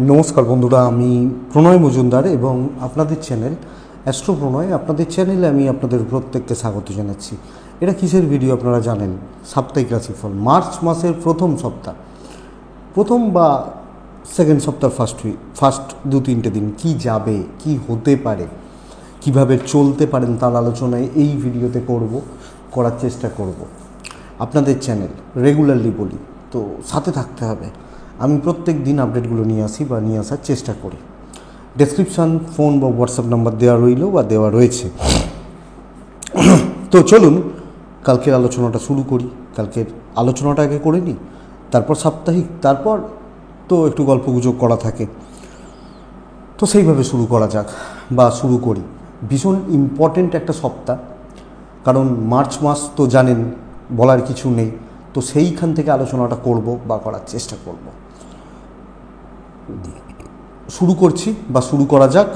নমস্কার বন্ধুরা, আমি প্রণয় মজুমদার এবং আপনাদের চ্যানেল অ্যাস্ট্রো প্রণয়, আপনাদের চ্যানেলে আমি আপনাদের প্রত্যেককে স্বাগত জানাচ্ছি। এটা কিসের ভিডিও আপনারা জানেন? সাপ্তাহিক রাশিফল, মার্চ মাসের প্রথম সপ্তাহ, প্রথম বা সেকেন্ড সপ্তাহ, ফার্স্ট 2-3টে দিন কী যাবে, কি হতে পারে, কিভাবে চলতে পারেন তার আলোচনায় এই ভিডিওতে করার চেষ্টা করব। আপনাদের চ্যানেল রেগুলারলি বলি তো সাথে থাকতে হবে। আমি প্রত্যেক দিন আপডেটগুলো নিয়ে আসি বা নিয়ে আসার চেষ্টা করি। ডেসক্রিপশান ফোন বা হোয়াটসঅ্যাপ নাম্বার দেওয়া রইল বা দেওয়া রয়েছে। তো চলুন কালকের আলোচনাটা শুরু করি। কালকের আলোচনাটা আগে করে নিই, তারপর সাপ্তাহিক, তারপর তো একটু গল্পগুজব করা থাকে, তো সেইভাবে শুরু করা যাক বা শুরু করি। ভীষণ ইম্পর্টেন্ট একটা সপ্তাহ, কারণ মার্চ মাস তো জানেন, বলার কিছু নেই। তো সেইখান থেকে আলোচনাটা করব বা করার চেষ্টা করব। শুরু করছি বা শুরু করা যাক।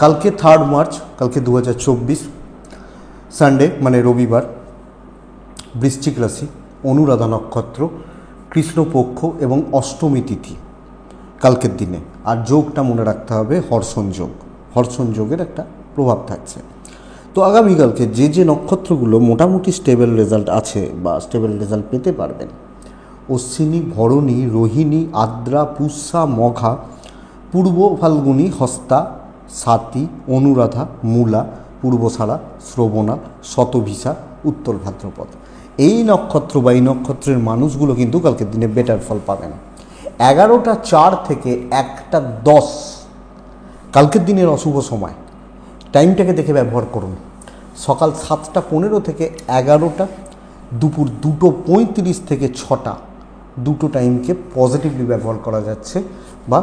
কালকে 3 মার্চ, কালকে 2024 সানডে মানে রবিবার, বৃশ্চিক রাশি, অনুরাধা নক্ষত্র, কৃষ্ণপক্ষ এবং অষ্টমী তিথি কালকের দিনে। আর যোগটা মনে রাখতে হবে হর্ষণ যোগ, হর্ষণ যোগের একটা প্রভাব থাকছে। তো আগামীকালকে যে নক্ষত্রগুলো মোটামুটি স্টেবল রেজাল্ট আছে বা স্টেবল রেজাল্ট পেতে পারবেন: অশ্বিনী, ভরণী, রোহিণী, আদ্রা, পুষ্যা, মঘা, পূর্ব ফাল্গুনী, হস্তা, স্বাতী, অনুরাধা, মূলা, পূর্বসারা, শ্রবণা, শতভিসা, উত্তর ভাদ্রপদ। এই নক্ষত্র বা এই নক্ষত্রের মানুষগুলো কিন্তু কালকের দিনে বেটার ফল পাবেন। 11টা 4 থেকে 1টা 10 কালকের দিনের অশুভ সময়। টাইমটাকে দেখে ব্যবহার করুন। সকাল 7টা 15 থেকে 11টা, দুপুর 2টো 35 থেকে 6টা, দুটো টাইমকে পজিটিভলি ব্যবহার করা যাচ্ছে বা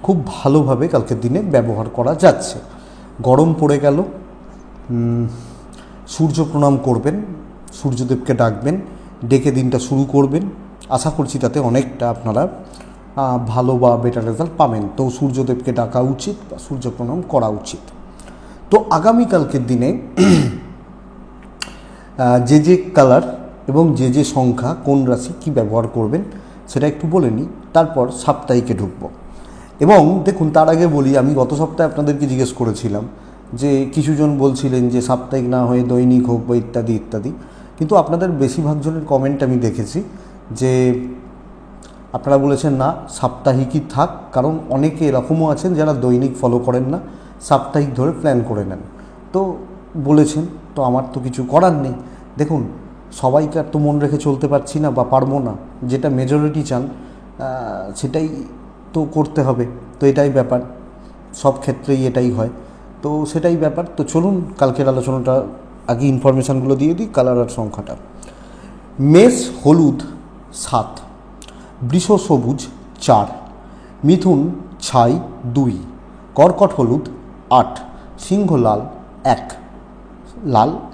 খুব ভালোভাবে কালকের দিনে ব্যবহার করা যাচ্ছে। গরম পড়ে গেল, সূর্য প্রণাম করবেন, সূর্যদেবকে ডাকবেন, ডেকে দিনটা শুরু করবেন। আশা করছি তাতে অনেকটা আপনারা ভালো বা বেটার রেজাল্ট পাবেন। তো সূর্যদেবকে ডাকা উচিত বা সূর্য প্রণাম করা উচিত। তো আগামীকালকের দিনে যে কালার এবং যে সংখ্যা কোন রাশি কি ব্যবহার করবেন সেটা একটু বলে নিই, তারপর সাপ্তাহিকে ঢুকব। এবং দেখুন, তার আগে বলি, আমি গত সপ্তাহে আপনাদেরকে জিজ্ঞেস করেছিলাম যে কিছুজন বলছিলেন যে সাপ্তাহিক না হয়ে দৈনিক হোক বা ইত্যাদি ইত্যাদি, কিন্তু আপনাদের বেশিরভাগ জনের কমেন্ট আমি দেখেছি যে আপনারা বলেছেন না, সাপ্তাহিকই থাক, কারণ অনেকে এরকমও আছেন যারা দৈনিক ফলো করেন না, সাপ্তাহিক ধরে প্ল্যান করে নেন। তো বলেছেন, তো আমার তো কিছু করার নেই। দেখুন, সবাইকে আর তো মন রেখে চলতে পারছি না বা পারবো না। যেটা মেজরিটি চান সেটাই তো করতে হবে। তো এটাই ব্যাপার, সব ক্ষেত্রেই এটাই হয়, তো সেটাই ব্যাপার। তো চলুন কালকের আলোচনাটা আগে ইনফরমেশানগুলো দিয়ে দিই। কালার আর সংখ্যাটা: মেষ হলুদ 7, বৃষ সবুজ 4, মিথুন ছাই 2, কর্কট হলুদ 8, সিংহ লাল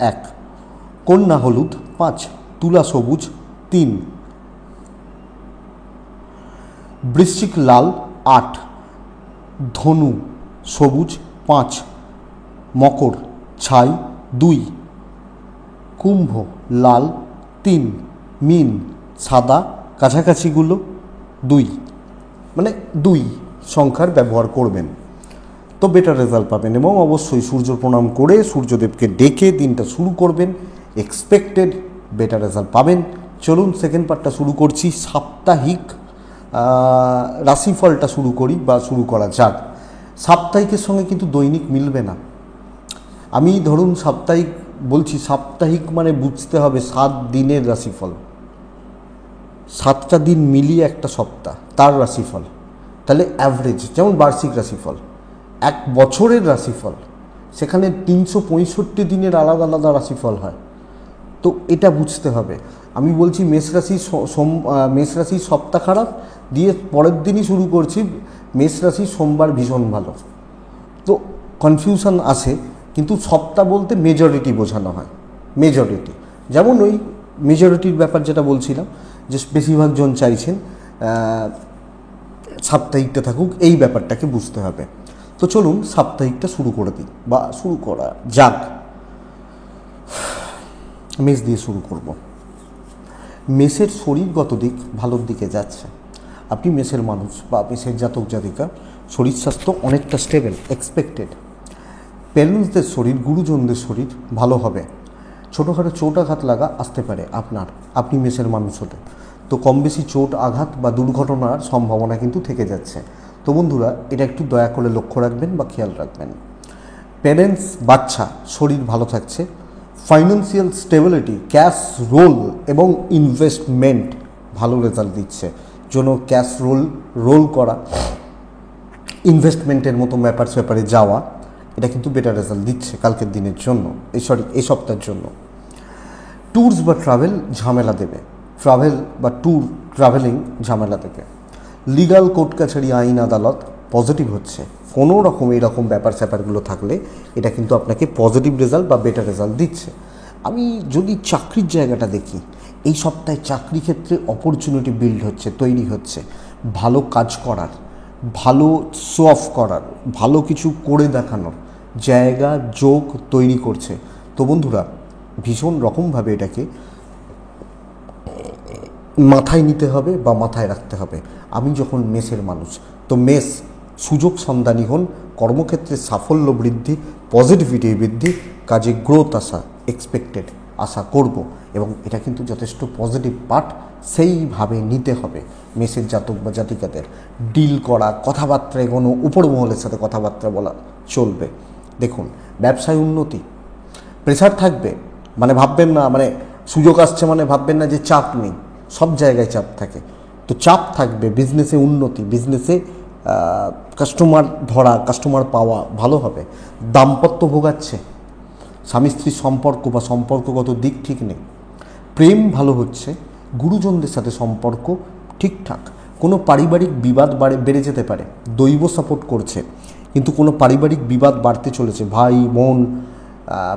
1, কন্যা হলুদ 5, তুলা সবুজ 3, বৃশ্চিক লাল 8, ধনু সবুজ 5, মকর ছাই 2, কুম্ভ লাল 3, মীন সাদা কাছাকাছিগুলো 2, মানে 2 সংখ্যার ব্যবহার করবেন, তো বেটার রেজাল্ট পাবেন। এবং অবশ্যই সূর্য প্রণাম করে সূর্যদেবকে ডেকে দিনটা শুরু করবেন, এক্সপেক্টেড বেটার রেজাল্ট পাবেন। চলুন সেকেন্ড পার্টটা শুরু করছি। সাপ্তাহিক রাশিফলটা শুরু করি বা শুরু করা যাক। সাপ্তাহিকের সঙ্গে কিন্তু দৈনিক মিলবে না। আমি ধরুন সাপ্তাহিক বলছি, সাপ্তাহিক মানে বুঝতে হবে 7 দিনের রাশিফল, 7টা দিন মিলিয়ে একটা সপ্তাহ, তার রাশিফল। তাহলে অ্যাভারেজ, যেমন বার্ষিক রাশিফল, 1 বছরের রাশিফল, সেখানে 365 দিনের আলাদা আলাদা রাশিফল হয়। তো এটা বুঝতে হবে। আমি বলছি মেষ রাশির সপ্তাহ খারাপ দিয়ে পরের দিনই শুরু করছি মেষ রাশির সোমবার ভীষণ ভালো। তো কনফিউশন আসে, কিন্তু সপ্তাহ বলতে মেজরিটি বোঝানো হয়, মেজরিটি। যেমন ওই মেজরিটির ব্যাপার যেটা বলছিলাম, যে বেশিরভাগ জন চাইছেন সাপ্তাহিকটা থাকুক, এই ব্যাপারটাকে বুঝতে হবে। তো চলুন সাপ্তাহিকটা শুরু করে দিই বা শুরু করা যাক। মেষ দিয়ে শুরু করব। মেষের শরীরগত দিক ভালোর দিকে যাচ্ছে। আপনি মেষের মানুষ বা মেষের জাতক জাতিকা, শরীর স্বাস্থ্য অনেকটা স্টেবল এক্সপেক্টেড। প্যারেন্টসদের শরীর, গুরুজনদের শরীর ভালো হবে। ছোটোখাটো চোট আঘাত লাগা আসতে পারে আপনি মেষের মানুষ হলে, তো কম বেশি চোট আঘাত বা দুর্ঘটনার সম্ভাবনা কিন্তু থেকে যাচ্ছে। তো বন্ধুরা, এটা একটু দয়া করে লক্ষ্য রাখবেন বা খেয়াল রাখবেন। প্যারেন্টস, বাচ্চা শরীর ভালো থাকছে। ফাইন্যান্সিয়াল স্টেবিলিটি, ক্যাশ রোল এবং ইনভেস্টমেন্ট ভালো রেজাল্ট দিচ্ছে। জন্য ক্যাশ রোল করা, ইনভেস্টমেন্টের মতো ব্যাপারে যাওয়া, এটা কিন্তু বেটার রেজাল্ট দিচ্ছে কালকের দিনের জন্য, এই সপ্তাহের জন্য। ট্যুরস বা ট্রাভেল ঝামেলা দেবে, ট্রাভেলিং ঝামেলা দেবে। লিগাল কোর্ট কাছারি, আইন আদালত পজিটিভ হচ্ছে। কোনো রকম এইরকম স্যাপারগুলো থাকলে এটা কিন্তু আপনাকে পজিটিভ রেজাল্ট বা বেটার রেজাল্ট দিচ্ছে। আমি যদি চাকরির জায়গাটা দেখি, এই সপ্তাহে চাকরি ক্ষেত্রে অপরচুনিটি তৈরি হচ্ছে, ভালো কাজ করার, ভালো শো অফ করার, ভালো কিছু করে দেখানোর জায়গা যোগ তৈরি করছে। তো বন্ধুরা, ভীষণ রকমভাবে এটাকে মাথায় নিতে হবে বা মাথায় রাখতে হবে। আমি যখন মেষের মানুষ, তো মেষ সুযোগ সন্ধানী হন, কর্মক্ষেত্রে সাফল্য বৃদ্ধি, পজিটিভিটি বৃদ্ধি, কাজে গ্রোথ এক্সপেক্টেড আশা করব, এবং এটা কিন্তু যথেষ্ট পজিটিভ পার্ট, সেইভাবে নিতে হবে মেষের জাতক বা জাতিকাদের। ডিল করা, কথাবার্তা এগোনো, উপর মহলের সাথে কথাবার্তা বলা চলবে। দেখুন, ব্যবসায় উন্নতি, প্রেশার থাকবে, ভাববেন না সুযোগ আসছে ভাববেন না যে চাপ নেই, সব জায়গায় চাপ থাকে। তো চাপ থাকবে, বিজনেসে উন্নতি, বিজনেসে কাস্টমার ধরা, কাস্টমার পাওয়া ভালো হবে। দাম্পত্য ভোগাচ্ছে, স্বামী স্ত্রীর সম্পর্ক বা সম্পর্কগত দিক ঠিক নেই। প্রেম ভালো হচ্ছে, গুরুজনদের সাথে সম্পর্ক ঠিকঠাক। কোনো পারিবারিক বিবাদ বেড়ে যেতে পারে, দৈব সাপোর্ট করছে, কিন্তু কোনো পারিবারিক বিবাদ বাড়তে চলেছে, ভাই বোন,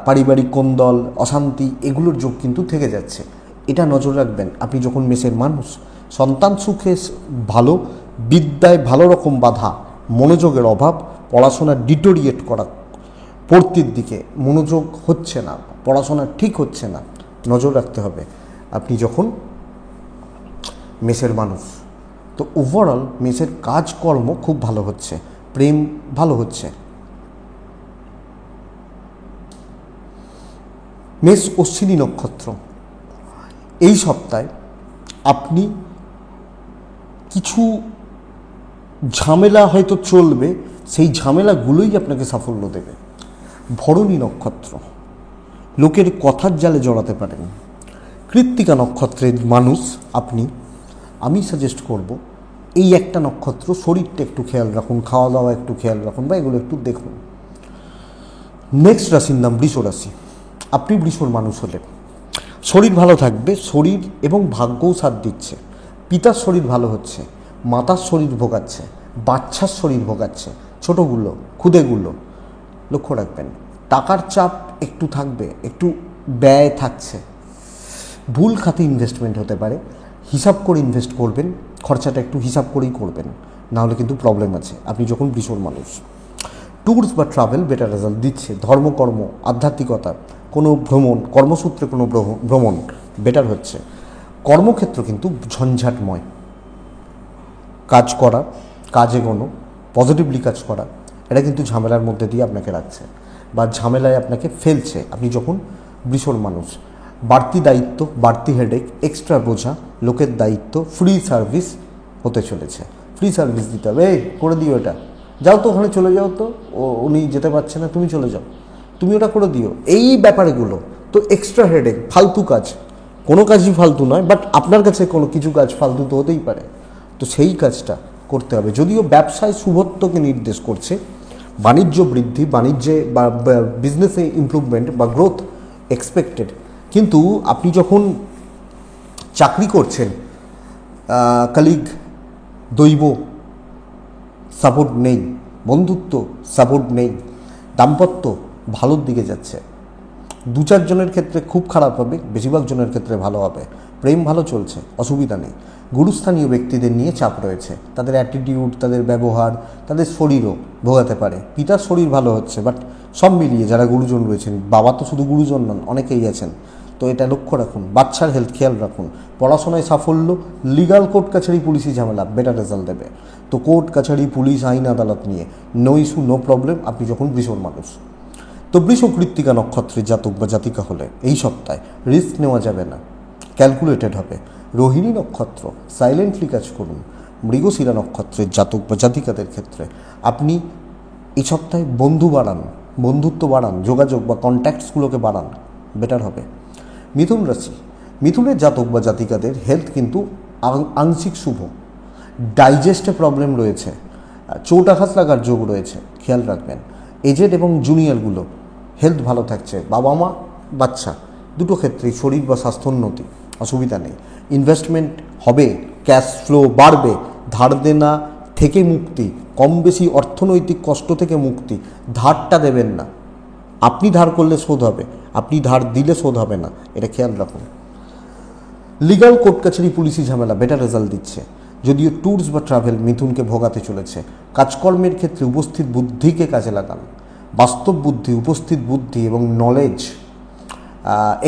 পারিবারিক কোন্দল, অশান্তি, এগুলোর যোগ কিন্তু থেকে যাচ্ছে। এটা নজর রাখবেন আপনি যখন মেষের মানুষ। সন্তান সুখে ভালো, বিদ্যায় ভালো রকম বাধা, মনোযোগের অভাব, পড়াশোনা ডিটোরিয়েট করা, পড়তির দিকে মনোযোগ হচ্ছে না, পড়াশোনা ঠিক হচ্ছে না, নজর রাখতে হবে আপনি যখন মেষের মানুষ। তো ওভারঅল মেষের কাজকর্ম খুব ভালো হচ্ছে, প্রেম ভালো হচ্ছে। মেষ অশ্বিনী নক্ষত্র, এই সপ্তাহে আপনি কিছু ঝামেলা হয়তো চলবে, সেই ঝামেলাগুলোই আপনাকে সাফল্য দেবে। ভরণী নক্ষত্র, লোকের কথার জালে জড়াতে পারেন। কৃত্তিকা নক্ষত্রের মানুষ আমি সাজেস্ট করব এই একটা নক্ষত্র, শরীরটা একটু খেয়াল রাখুন, খাওয়া দাওয়া একটু খেয়াল রাখুন, বা এগুলো একটু দেখুন। নেক্সট রাশির নাম বৃষ রাশি। আপনি বৃষর মানুষ হলে শরীর ভালো থাকবে, শরীর এবং ভাগ্যও সাথ দিচ্ছে। পিতার শরীর ভালো হচ্ছে, মাতার শরীর ভোগাচ্ছে, বাচ্চার শরীর ভোগাচ্ছে, ছোটোগুলো ক্ষুদেগুলো লক্ষ্য রাখবেন। টাকার চাপ একটু থাকবে, একটু ব্যয় থাকছে, ভুল খাতে ইনভেস্টমেন্ট হতে পারে, হিসাব করে ইনভেস্ট করবেন, খরচাটা একটু হিসাব করেই করবেন, নাহলে কিন্তু প্রবলেম আছে আপনি যখন বৃষর মানুষ। ট্যুরস বা ট্রাভেল বেটার রেজাল্ট দিচ্ছে। ধর্মকর্ম, আধ্যাত্মিকতা, কোনো ভ্রমণ, কর্মসূত্রে কোনো ভ্রমণ বেটার হচ্ছে। কর্মক্ষেত্র কিন্তু ঝঞ্ঝাটময়, কাজ করা, কাজ এগোনো, পজিটিভলি কাজ করা, এটা কিন্তু ঝামেলার মধ্যে দিয়ে আপনাকে রাখছে বা ঝামেলায় আপনাকে ফেলছে আপনি যখন বৃষর মানুষ। বাড়তি দায়িত্ব, বাড়তি হেডেক, এক্সট্রা বোঝা, লোকের দায়িত্ব, ফ্রি সার্ভিস হতে চলেছে। ফ্রি সার্ভিস দিতে হবে, করে দিও এটা, যাও তো ওখানে চলে যাও, তো উনি যেতে পারছে না, তুমি চলে যাও, তুমি ওটা করে দিও, এই ব্যাপারগুলো। তো এক্সট্রা হেডেক, ফালতু কাজ, কোনো কাজই ফালতু নয়, বাট আপনার কাছে কোনো কিছু কাজ ফালতু তো হতেই পারে, তো সেই কাজটা করতে হবে। যদিও ব্যবসায় শুভত্বকে নির্দেশ করছে, বাণিজ্য বৃদ্ধি, বাণিজ্যে বা বিজনেসে ইমপ্রুভমেন্ট বা গ্রোথ এক্সপেক্টেড, কিন্তু আপনি যখন চাকরি করছেন, কলিগ, দৈব সাপোর্ট নেই, বন্ধুত্ব সাপোর্ট নেই, দাম্পত্য ভালোর দিকে যাচ্ছে। 2-4 জনের ক্ষেত্রে খুব খারাপ হবে, বেশিরভাগ জনের ক্ষেত্রে ভালো হবে। প্রেম ভালো চলছে, অসুবিধা নেই। গুরুস্থানীয় ব্যক্তিদের নিয়ে চাপ রয়েছে, তাদের অ্যাটিটিউড, তাদের ব্যবহার, তাদের শরীরও ভোগাতে পারে। পিতার শরীর ভালো হচ্ছে, বাট সব মিলিয়ে যারা গুরুজন রয়েছেন, বাবা তো শুধু গুরুজন নন, অনেকেই আছেন, তো এটা লক্ষ্য রাখুন। বাচ্চার হেলথ খেয়াল রাখুন। পড়াশোনায় সাফল্য, লিগাল কোর্ট কাছারি পুলিশি ঝামেলা বেটার রেজাল্ট দেবে। তো কোর্ট কাছারি পুলিশ আইন আদালত নিয়ে নো ইস্যু, নো প্রবলেম আপনি যখন বৃষর মানুষ। তো বৃষ কৃত্তিকা নক্ষত্রের জাতক বা জাতিকা হলে এই সপ্তাহে রিস্ক নেওয়া যাবে না, ক্যালকুলেটেড হবে। রোহিণী নক্ষত্র সাইলেন্টলি কাজ করুন। মৃগশিরা নক্ষত্রের জাতক বা জাতিকাদের ক্ষেত্রে আপনি এই সপ্তাহে বন্ধুত্ব বাড়ান, যোগাযোগ বা কন্ট্যাক্টসগুলোকে বাড়ান, বেটার হবে। মিথুন রাশি, মিথুনের জাতক বা জাতিকাদের হেলথ কিন্তু আংশিক শুভ। ডাইজেস্টে প্রবলেম রয়েছে, চোট আঘাত লাগার যোগ রয়েছে, খেয়াল রাখবেন। এজেড এবং জুনিয়রগুলো হেলথ ভালো থাকছে, বাবা মা বাচ্চা দুটো ক্ষেত্রেই শরীর বা স্বাস্থ্যোন্নতি, অসুবিধা নেই। ইনভেস্টমেন্ট হবে, ক্যাশ ফ্লো বাড়বে, ধার দেনা থেকে মুক্তি, কম বেশি অর্থনৈতিক কষ্ট থেকে মুক্তি। ধারটা দেবেন না, আপনি ধার করলে শোধ হবে, আপনি ধার দিলে শোধ হবে না, এটা খেয়াল রাখুন। লিগাল কোর্ট কাছারি পুলিশি ঝামেলা বেটার রেজাল্ট দিচ্ছে, যদিও ট্যুরস বা ট্রাভেল মিথুনকে ভোগাতে চলেছে। কাজকর্মের ক্ষেত্রে উপস্থিত বুদ্ধিকে কাজে লাগান। বাস্তব বুদ্ধি, উপস্থিত বুদ্ধি এবং নলেজ,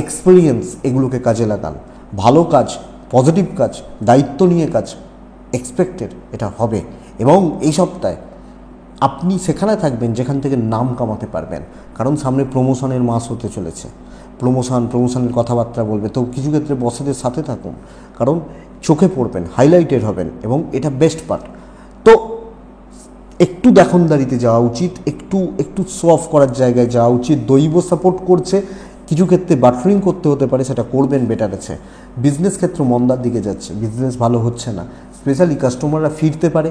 এক্সপিরিয়েন্স এগুলোকে কাজে লাগান। ভালো কাজ, পজিটিভ কাজ, দায়িত্ব নিয়ে কাজ এক্সপেক্টেড এটা হবে। এবং এই সপ্তাহে আপনি সেখানে থাকবেন যেখান থেকে নাম কামাতে পারবেন, কারণ সামনে প্রমোশনের মাস হতে চলেছে। প্রমোশনের কথাবার্তা বলবে, তো কিছু ক্ষেত্রে বসেদের সাথে থাকুন, কারণ চোখে পড়বেন, হাইলাইটেড হবেন এবং এটা বেস্ট পার্ট। তো একটু দেখনদারিতে যাওয়া উচিত, একটু শো অফ করার জায়গায় যাওয়া উচিত। দৈব সাপোর্ট করছে, কিছু ক্ষেত্রে বাটারিং করতে হতে পারে, সেটা করবেন, বেটার আছে। বিজনেস ক্ষেত্র মন্দার দিকে যাচ্ছে, বিজনেস ভালো হচ্ছে না। স্পেশালি কাস্টমাররা ফিরতে পারে,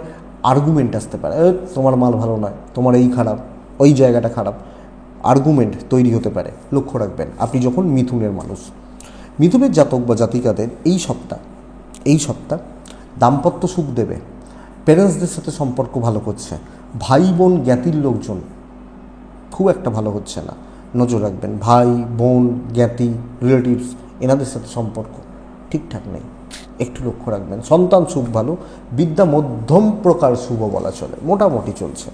আর্গুমেন্ট আসতে পারে, তোমার মাল ভালো নয়, তোমার এই খারাপ, ওই জায়গাটা খারাপ, আর্গুমেন্ট তৈরি হতে পারে, লক্ষ্য রাখবেন। আপনি যখন মিথুনের মানুষ, মিথুনের জাতক বা জাতিকাদের এই সপ্তাহ দাম্পত্য সুখ দেবে। প্যারেন্টসদের সাথে সম্পর্ক ভালো করছে। ভাই বোন জ্ঞাতির লোকজন খুব একটা ভালো হচ্ছে না, নজর রাখবেন। ভাই বোন জ্ঞাতি রিলেটিভস এনাদের সাথে সম্পর্ক ঠিকঠাক নেই, একটু লক্ষ্য রাখবেন। সন্তান সুখ ভালো, বিদ্যা মধ্যম প্রকার শুভ বলা চলে, মোটামুটি চলছে,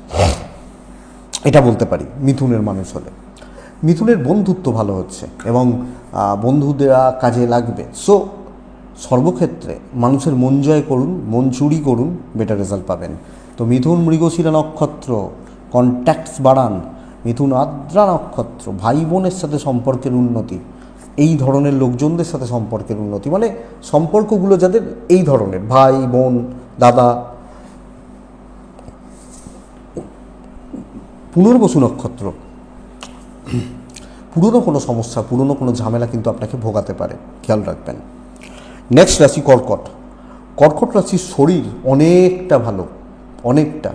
এটা বলতে পারি মিথুনের মানুষ হলে। মিথুনের বন্ধুত্ব ভালো হচ্ছে এবং বন্ধুদেরা কাজে লাগবে। সো সর্বক্ষেত্রে মানুষের মন জয় করুন, মন চুরি করুন, বেটার রেজাল্ট পাবেন। তো মিথুন মৃগশিরা নক্ষত্র কন্ট্যাক্টস বাড়ান। মিথুন আদ্রা নক্ষত্র ভাই বোনের সাথে সম্পর্কের উন্নতি, এই ধরনের লোকজনদের সাথে সম্পর্কের উন্নতি, মানে সম্পর্কগুলো যাদের এই ধরনের ভাই বোন দাদা। পুনর্বসু নক্ষত্র পুরনো কোনো সমস্যা, পুরনো কোনো ঝামেলা কিন্তু আপনাকে ভোগাতে পারে, খেয়াল রাখবেন। নেক্সট রাশি কর্কট রাশির শরীর অনেকটা ভালো, অনেকটা।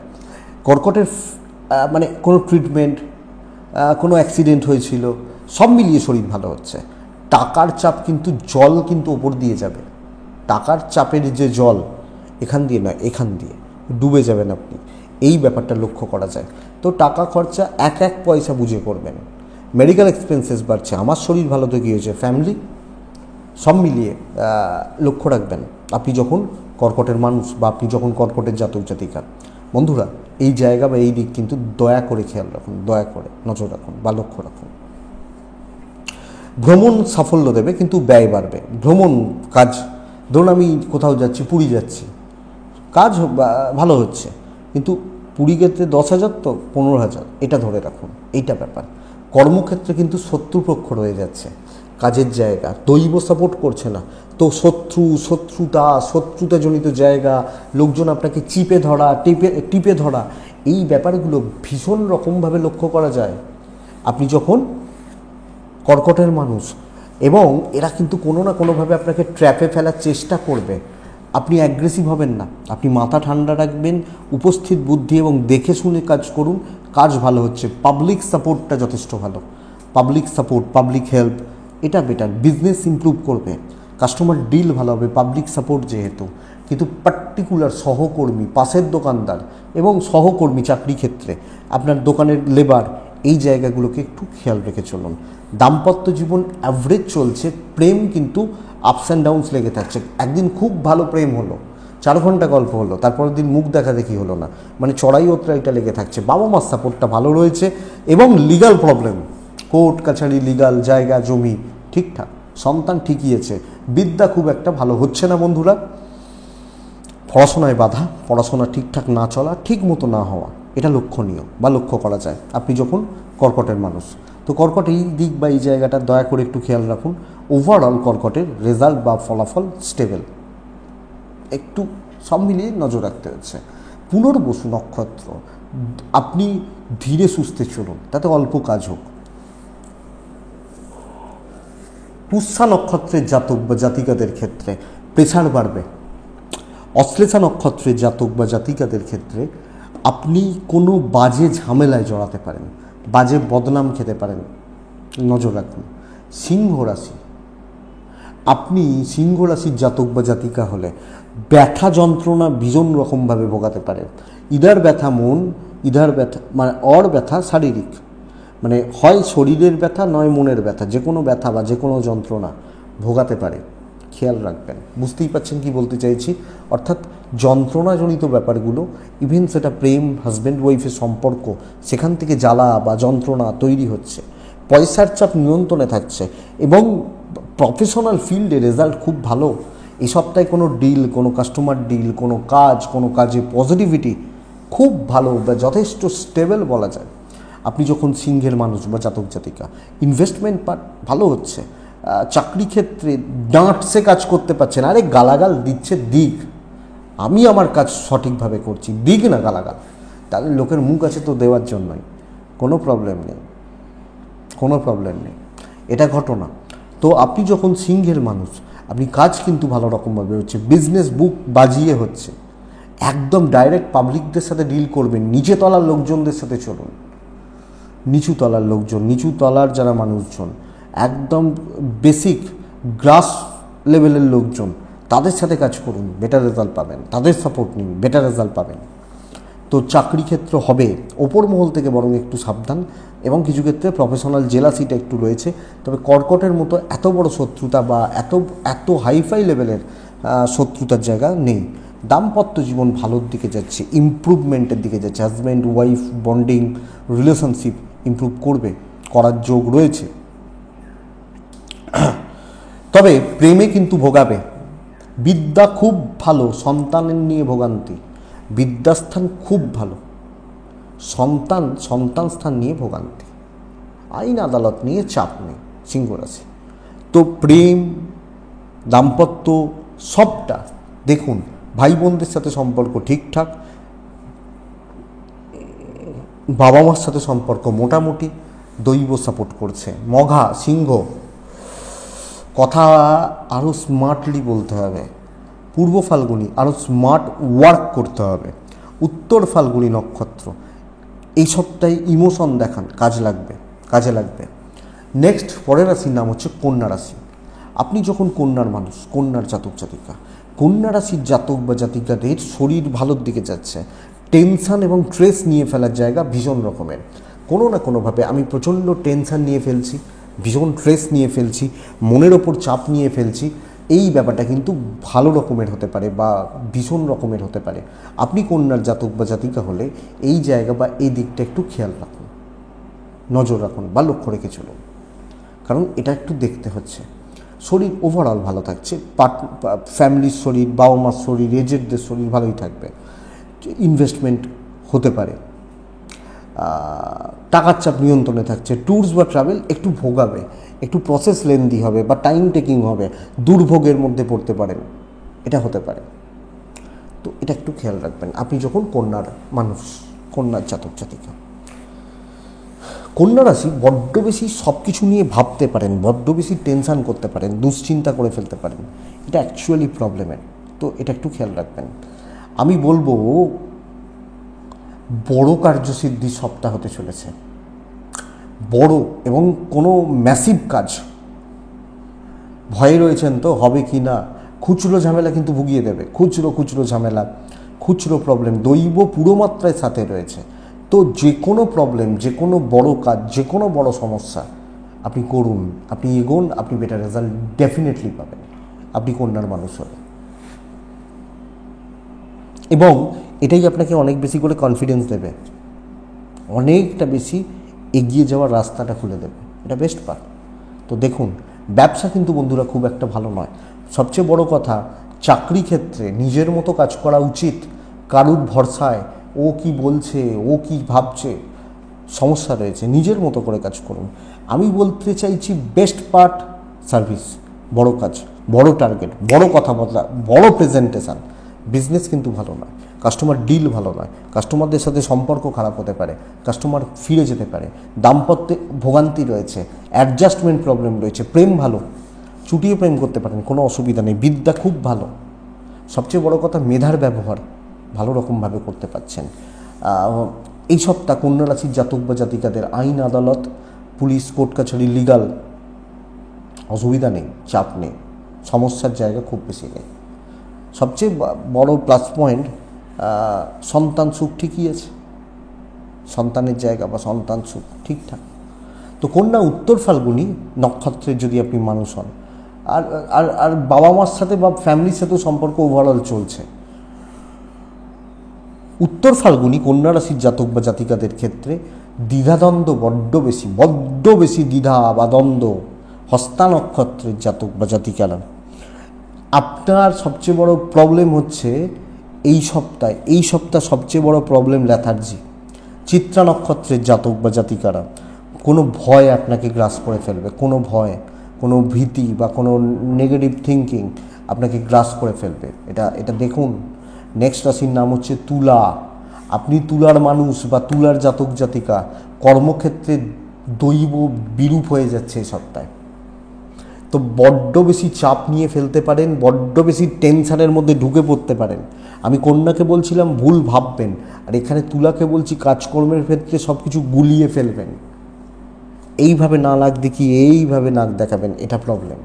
কর্কটের মানে কোনো ট্রিটমেন্ট, কোনো অ্যাক্সিডেন্ট হয়েছিল, সব মিলিয়ে শরীর ভালো হচ্ছে। টাকার চাপ কিন্তু জল কিন্তু ওপর দিয়ে যাবে, টাকার চাপের যে জল এখান দিয়ে নয় এখান দিয়ে ডুবে যাবেন আপনি, এই ব্যাপারটা লক্ষ্য করা যায়। তো টাকা খরচা এক পয়সা বুঝে করবেন। মেডিকেল এক্সপেন্সেস বাড়ছে, আমার শরীর ভালো তো কী হয়েছে, ফ্যামিলি সব মিলিয়ে লক্ষ্য রাখবেন। আপনি যখন কর্কটের মানুষ বা আপনি যখন কর্কটের জাতক জাতিকা, বন্ধুরা এই জায়গা বা এই দিক কিন্তু দয়া করে খেয়াল রাখুন, দয়া করে নজর রাখুন বা লক্ষ্য রাখুন। ভ্রমণ সাফল্য দেবে কিন্তু ব্যয় বাড়বে। ভ্রমণ কাজ, ধরুন আমি কোথাও যাচ্ছি, পুরী যাচ্ছি, কাজ ভালো হচ্ছে, কিন্তু পুরী গেতে 10,000 তো 15,000, এটা ধরে রাখুন, এইটা ব্যাপার। কর্মক্ষেত্রে কিন্তু শত্রুপক্ষ রয়ে যাচ্ছে, কাজের জায়গা দৈব সাপোর্ট করছে না, তো শত্রুতাজনিত জায়গা, লোকজন আপনাকে টিপে ধরা, এই ব্যাপারগুলো ভীষণ রকমভাবে লক্ষ্য করা যায় আপনি যখন কর্কটের মানুষ। এবং এরা কিন্তু কোনো না কোনোভাবে আপনাকে ট্র্যাপে ফেলার চেষ্টা করবে। আপনি অ্যাগ্রেসিভ হবেন না, আপনি মাথা ঠান্ডা রাখবেন, উপস্থিত বুদ্ধি এবং দেখে শুনে কাজ করুন, কাজ ভালো হচ্ছে। পাবলিক সাপোর্টটা যথেষ্ট ভালো, পাবলিক সাপোর্ট, পাবলিক হেল্প, এটা বেটার। বিজনেস ইমপ্রুভ করবে, কাস্টমার ডিল ভালো হবে, পাবলিক সাপোর্ট যেহেতু। কিন্তু পার্টিকুলার সহকর্মী, পাশের দোকানদার এবং সহকর্মী চাকরি ক্ষেত্রে আপনার দোকানের লেবার, এই জায়গাগুলোকে একটু খেয়াল রেখে চলুন। দাম্পত্য জীবন অ্যাভারেজ চলছে, প্রেম কিন্তু আপস অ্যান্ড ডাউনস লেগে থাকছে। একদিন খুব ভালো প্রেম হলো, 4 ঘন্টা গল্প হলো, তারপরের দিন মুখ দেখা দেখি হলো না, মানে চড়াই ওতরাইটা লেগে থাকছে। বাবা মার সাপোর্টটা ভালো রয়েছে এবং লিগাল প্রবলেম, কোর্ট কাছারি, লিগাল জায়গা জমি ঠিকঠাক, সন্তান ঠিকই আছে, বিদ্যা খুব একটা ভালো হচ্ছে না বন্ধুরা। পড়াশোনায় বাধা, পড়াশোনা ঠিকঠাক না চলা, ঠিক মতো না হওয়া, এটা লক্ষণীয় বা লক্ষ্য করা যায় আপনি যখন কর্কটের মানুষ। তো কর্কট এই দিক বা এই জায়গাটা দয়া করে একটু খেয়াল রাখুন। ওভারঅল কর্কটের রেজাল্ট বা ফলাফল স্টেবল, একটু সব মিলিয়ে নজর রাখতে হচ্ছে। পুনর্বসু নক্ষত্র, আপনি ধীরে সুস্থে চলুন, তাতে অল্প কাজ হোক। পুষ্যা নক্ষত্রের জাতক বা জাতিকাদের ক্ষেত্রে প্রেসার বাড়বে। অশ্লেষা নক্ষত্রের জাতক বা জাতিকাদের ক্ষেত্রে আপনি কোনো বাজে ঝামেলায় জড়াতে পারেন, বাজে বদনাম খেতে পারেন, নজর রাখুন। সিংহ রাশি, আপনি সিংহ রাশির জাতক বা জাতিকা হলে ব্যথা যন্ত্রণা ভীষণ রকমভাবে ভোগাতে পারে। ইধার ব্যথা মন, ইধার ব্যথা মানে ব্যথা শারীরিক, মানে হয় শরীরের ব্যথা নয় মনের ব্যথা, যে কোনো ব্যথা বা যে কোনো যন্ত্রণা ভোগাতে পারে, খেয়াল রাখবেন। বুঝতেই পারছেন কি বলতে চাইছি? অর্থাৎ যন্ত্রণাজনিত ব্যাপারগুলো, ইভেন সেটা প্রেম, হাজব্যান্ড ওয়াইফের সম্পর্ক, সেখান থেকে জ্বালা বা যন্ত্রণা তৈরি হচ্ছে। পয়সার চাপ নিয়ন্ত্রণে থাকছে এবং প্রফেশনাল ফিল্ডে রেজাল্ট খুব ভালো। এই সপ্তাহে কোনো ডিল, কোনো কাস্টমার ডিল, কোনো কাজ, কোনো কাজে পজিটিভিটি খুব ভালো বা যথেষ্ট স্টেবল বলা যায়। আপনি যখন সিংহের মানুষ বা জাতক জাতিকা, ইনভেস্টমেন্ট পার্ট ভালো হচ্ছে। চাকরি ক্ষেত্রে ডাঁটসে কাজ করতে পারছেন, আরে গালাগাল দিচ্ছে দিক, আমি আমার কাজ সঠিকভাবে করছি, দিক না গালাগাল, তাহলে লোকের মুখ আছে তো দেওয়ার জন্যই, কোনো প্রবলেম নেই, কোনো প্রবলেম নেই, এটা ঘটনা। তো আপনি যখন সিংহের মানুষ, আপনি কাজ কিন্তু ভালো রকমভাবে হচ্ছে, বিজনেস বুক বাজিয়ে হচ্ছে, একদম ডাইরেক্ট পাবলিকদের সাথে ডিল করবেন, নিচে তলার লোকজনদের সাথে চলুন, নিচু তলার লোকজন, নিচু তলার যারা মানুষজন, একদম বেসিক গ্রাস লেভেলের লোকজন, তাদের সাথে কাজ করুন, বেটার রেজাল্ট পাবেন, তাদের সাপোর্ট নিন, বেটার রেজাল্ট পাবেন। তো চাকরি ক্ষেত্র হবে ওপর মহল থেকে বরং একটু সাবধান, এবং কিছু ক্ষেত্রে প্রফেশনাল জেলাসিটা একটু রয়েছে। তবে কর্কটের মতো এত বড় শত্রুতা বা এত হাইফাই লেভেলের শত্রুতার জায়গা নেই। দাম্পত্য জীবন ভালোর দিকে যাচ্ছে, ইমপ্রুভমেন্টের দিকে যাচ্ছে, husband wife bonding relationship improve করার যোগ রয়েছে। তবে প্রেমে কিন্তু ভোগাবে। বিদ্যা খুব ভালো, সন্তানের নিয়ে ভোগান্তি। বিদ্যাস্থান খুব ভালো, সন্তান স্থান নিয়ে ভোগান্তি, আইন আদালত নিয়ে চাপ নেই সিংহ রাশি। তো প্রেম, দাম্পত্য সবটা দেখুন, ভাই বোনদের সাথে সম্পর্ক ঠিকঠাক, বাবা মার সাথে সম্পর্ক মোটামুটি, দৈব সাপোর্ট করছে। মঘা, সিংহ, কথা আরও স্মার্টলি বলতে হবে। পূর্ব ফাল্গুনি, আরও স্মার্ট ওয়ার্ক করতে হবে। উত্তর ফাল্গুনি নক্ষত্র, এই সপ্তাহে ইমোশন দেখান, কাজে লাগবে। নেক্সট পরের রাশির নাম হচ্ছে কন্যা রাশি। আপনি যখন কন্যার মানুষ, কন্যার জাতক জাতিকা, কন্যা রাশির জাতক বা জাতিকাদের শরীর ভালোর দিকে যাচ্ছে। টেনশান এবং স্ট্রেস নিয়ে ফেলার জায়গা ভীষণ রকমের, কোনো না কোনোভাবে আমি প্রচণ্ড টেনশান নিয়ে ফেলছি, ভীষণ স্ট্রেস নিয়ে ফেলছি, মনের ওপর চাপ নিয়ে ফেলছি, এই ব্যাপারটা কিন্তু ভালো রকমের হতে পারে বা ভীষণ রকমের হতে পারে। আপনি কন্যার জাতক বা জাতিকা হলে এই জায়গা বা এই দিকটা একটু খেয়াল রাখুন, নজর রাখুন বা লক্ষ্য রেখে চলুন, কারণ এটা একটু দেখতে হচ্ছে। শরীর ওভারঅল ভালো থাকছে, ফ্যামিলির শরীর, বাবা মার শরীর, এজেডদের শরীর ভালোই থাকবে। ইনভেস্টমেন্ট হতে পারে, টাকার চাপ নিয়ন্ত্রণে থাকছে। ট্যুরস বা ট্রাভেল একটু ভোগাবে, একটু প্রসেস লেন্দি হবে বা টাইম টেকিং হবে, দুর্ভোগের মধ্যে পড়তে পারেন, এটা হতে পারে। তো এটা একটু খেয়াল রাখবেন আপনি যখন কন্যার মানুষ, কন্যার জাতক জাতিকা। কন্যা রাশি বড্ড বেশি সব কিছু নিয়ে ভাবতে পারেন, বড্ড বেশি টেনশান করতে পারেন, দুশ্চিন্তা করে ফেলতে পারেন, এটা অ্যাকচুয়ালি প্রবলেমের। তো এটা একটু খেয়াল রাখবেন। আমি বলবো বড় কার্যসিদ্ধি সপ্তাহ হতে চলেছে, বড় এবং কোনো ম্যাসিভ কাজ। ভয়ে রয়েছেন তো হবে কি না, খুচরো ঝামেলা কিন্তু ভুগিয়ে দেবে, খুচরো ঝামেলা, খুচরো প্রবলেম, দৈব পুরো মাত্রায় সাথে রয়েছে। তো যে কোনো প্রবলেম, যে কোনো বড় কাজ, যে কোনো বড় সমস্যা আপনি করুন, আপনি এগোন, আপনি বেটার রেজাল্ট ডেফিনেটলি পাবেন আপনি কন্যার মানুষ হলে। এবং এটাই আপনাকে অনেক বেশি করে কনফিডেন্স দেবে, অনেকটা বেশি এগিয়ে যাওয়ার রাস্তাটা খুলে দেবে, এটা বেস্ট পার্ট। তো দেখুন ব্যবসা কিন্তু বন্ধুরা খুব একটা ভালো নয়। সবচেয়ে বড় কথা, চাকরি ক্ষেত্রে নিজের মতো কাজ করা উচিত। কারুর ভরসায় ও কি বলছে, ও কি ভাবছে, সমস্যা রয়েছে। নিজের মতো করে কাজ করুন। আমি বলতে চাইছি বেস্ট পার্ট সার্ভিস, বড় কাজ, বড় টার্গেট, বড় কথা বলা, বড় প্রেজেন্টেশন। বিজনেস কিন্তু ভালো নয়, কাস্টমার ডিল ভালো নয়, কাস্টমারদের সাথে সম্পর্ক খারাপ হতে পারে, কাস্টমার ফিরে যেতে পারে, দাম্পত্যে ভোগান্তি রয়েছে, অ্যাডজাস্টমেন্ট প্রবলেম রয়েছে। প্রেম ভালো, চুটিয়ে প্রেম করতে পারেন, কোনো অসুবিধা নেই। বিদ্যা খুব ভালো, সবচেয়ে বড় কথা মেধার ব্যবহার ভালো রকমভাবে করতে পারছেন। এই সপ্তাহ কন্যা রাশির জাতক বা জাতিকাদের আইন, আদালত, পুলিশ, কোর্ট কাছারি, লিগাল অসুবিধা নেই, চাপ নেই, সমস্যার জায়গা খুব বেশি নেই। সবচেয়ে বড় প্লাস পয়েন্ট, সন্তান সুখ ঠিকই আছে, সন্তানের জায়গা বা সন্তান সুখ ঠিকঠাক। তো কন্যা উত্তর ফাল্গুনি নক্ষত্রের যদি আপনি মানুষ হন, আর আর আর বাবা মার সাথে বা ফ্যামিলির সাথেও সম্পর্ক ওভারঅল চলছে। উত্তর ফাল্গুনি কন্যা রাশির জাতক বা জাতিকাদের ক্ষেত্রে দ্বিধাদ্বন্দ্ব বড্ড বেশি দ্বিধা বা দ্বন্দ্ব। হস্তা নক্ষত্রের জাতক বা জাতিকারা, আপনার সবচেয়ে বড় প্রবলেম হচ্ছে এই সপ্তাহ সবচেয়ে বড় প্রবলেম ল্যাথার্জি। চিত্রা নক্ষত্রের জাতক বা জাতিকারা, কোনো ভয় আপনাকে গ্রাস করে ফেলবে, কোনো ভয়, কোনো ভীতি বা কোনো নেগেটিভ থিঙ্কিং আপনাকে গ্রাস করে ফেলবে। এটা দেখুন। নেক্সট রাশির নাম হচ্ছে তুলা। আপনি তুলার মানুষ বা তুলার জাতক জাতিকা, কর্মক্ষেত্রে দৈব বিরূপ হয়ে যাচ্ছে এই সপ্তাহে। তো বড্ড বেশি চাপ নিয়ে ফেলতে পারেন, বড্ড বেশি টেনশানের মধ্যে ঢুকে পড়তে পারেন। আমি কন্যাকে বলছিলাম ভুল ভাববেন, আর এখানে তুলাকে বলছি কাজকর্মের ক্ষেত্রে সব কিছু গুলিয়ে ফেলবেন। এইভাবে না নাক দেখিয়ে এইভাবে নাক দেখাবেন, এটা প্রবলেম।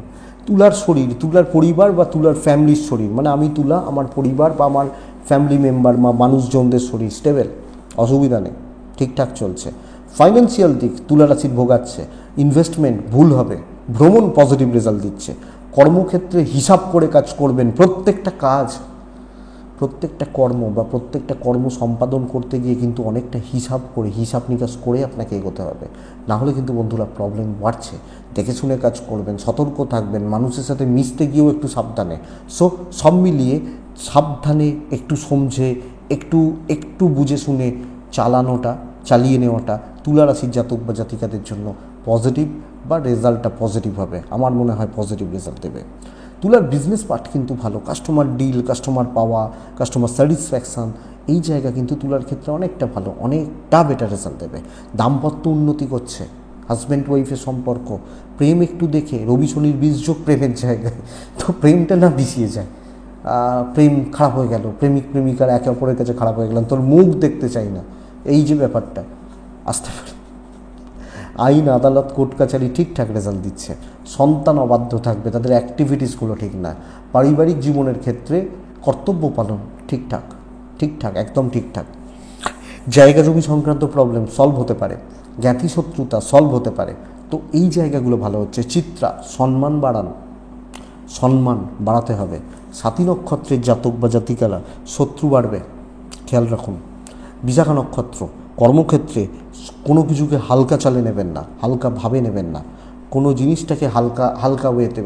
তুলার শরীর, তুলার পরিবার বা তুলার ফ্যামিলির শরীর, মানে আমি তুলা, আমার পরিবার বা আমার ফ্যামিলি মেম্বার বা মানুষজনদের শরীর স্টেবল, অসুবিধা নেই, ঠিকঠাক চলছে। ফাইন্যান্সিয়াল দিক তুলা রাশির ভোগাচ্ছে, ইনভেস্টমেন্ট ভুল হবে, ভ্রমণ পজিটিভ রেজাল্ট দিচ্ছে। কর্মক্ষেত্রে হিসাব করে কাজ করবেন, প্রত্যেকটা কাজ, প্রত্যেকটা কর্ম বা প্রত্যেকটা কর্ম সম্পাদন করতে গিয়ে কিন্তু অনেকটা হিসাব নিকাশ করে আপনাকে এগোতে হবে। না হলে কিন্তু বন্ধুরা প্রবলেম বাড়ছে। দেখে শুনে কাজ করবেন, সতর্ক থাকবেন, মানুষের সাথে মিশতে গিয়েও একটু সাবধানে। সব মিলিয়ে সাবধানে, একটু সমঝে, একটু বুঝে শুনে চালিয়ে নেওয়াটা তুলা রাশির জাতক বা জাতিকাদের জন্য পজিটিভ, বা রেজাল্টটা পজিটিভ হবে। আমার মনে হয় পজিটিভ রেজাল্ট দেবে। তুলার বিজনেস পার্ট কিন্তু ভালো, কাস্টমার ডিল, কাস্টমার পাওয়া, কাস্টমার স্যাটিসফ্যাকশান, এই জায়গা কিন্তু তুলার ক্ষেত্রে অনেকটা ভালো, অনেকটা বেটার রেজাল্ট দেবে। দাম্পত্য উন্নতি করছে, হাজব্যান্ড ওয়াইফের সম্পর্ক, প্রেম একটু দেখে, রবি শনির বীজযোগ প্রেমের জায়গায়, তো প্রেমটা না বিষিয়ে যায়। প্রেম খারাপ হয়ে গেল, প্রেমিক প্রেমিকার একে অপরের কাছে খারাপ হয়ে গেলাম, তোর মুখ দেখতে চাই না, এই যে ব্যাপারটা আসতে পারে। আইন, আদালত, কোর্ট কাছারি ঠিকঠাক রেজাল্ট দিচ্ছে। সন্তান অবাধ্য থাকবে, তাদের অ্যাক্টিভিটিসগুলো ঠিক না। পারিবারিক জীবনের ক্ষেত্রে কর্তব্য পালন ঠিকঠাক, একদম ঠিকঠাক। জায়গা জমি সংক্রান্ত প্রবলেম সলভ হতে পারে, জ্ঞাতি শত্রুতা সলভ হতে পারে। তো এই জায়গাগুলো ভালো হচ্ছে। চিত্রা, সম্মান বাড়াতে হবে। সাথী নক্ষত্রের জাতক বা জাতিকারা, শত্রু বাড়বে, খেয়াল রাখুন। বিশাখা নক্ষত্র, কর্মক্ষেত্রে কোনো কিছুকে হালকা চালে নেবেন না, হালকা ভাবে নেবেন না। কোনো জিনিসটাকে হালকা ওয়েতে,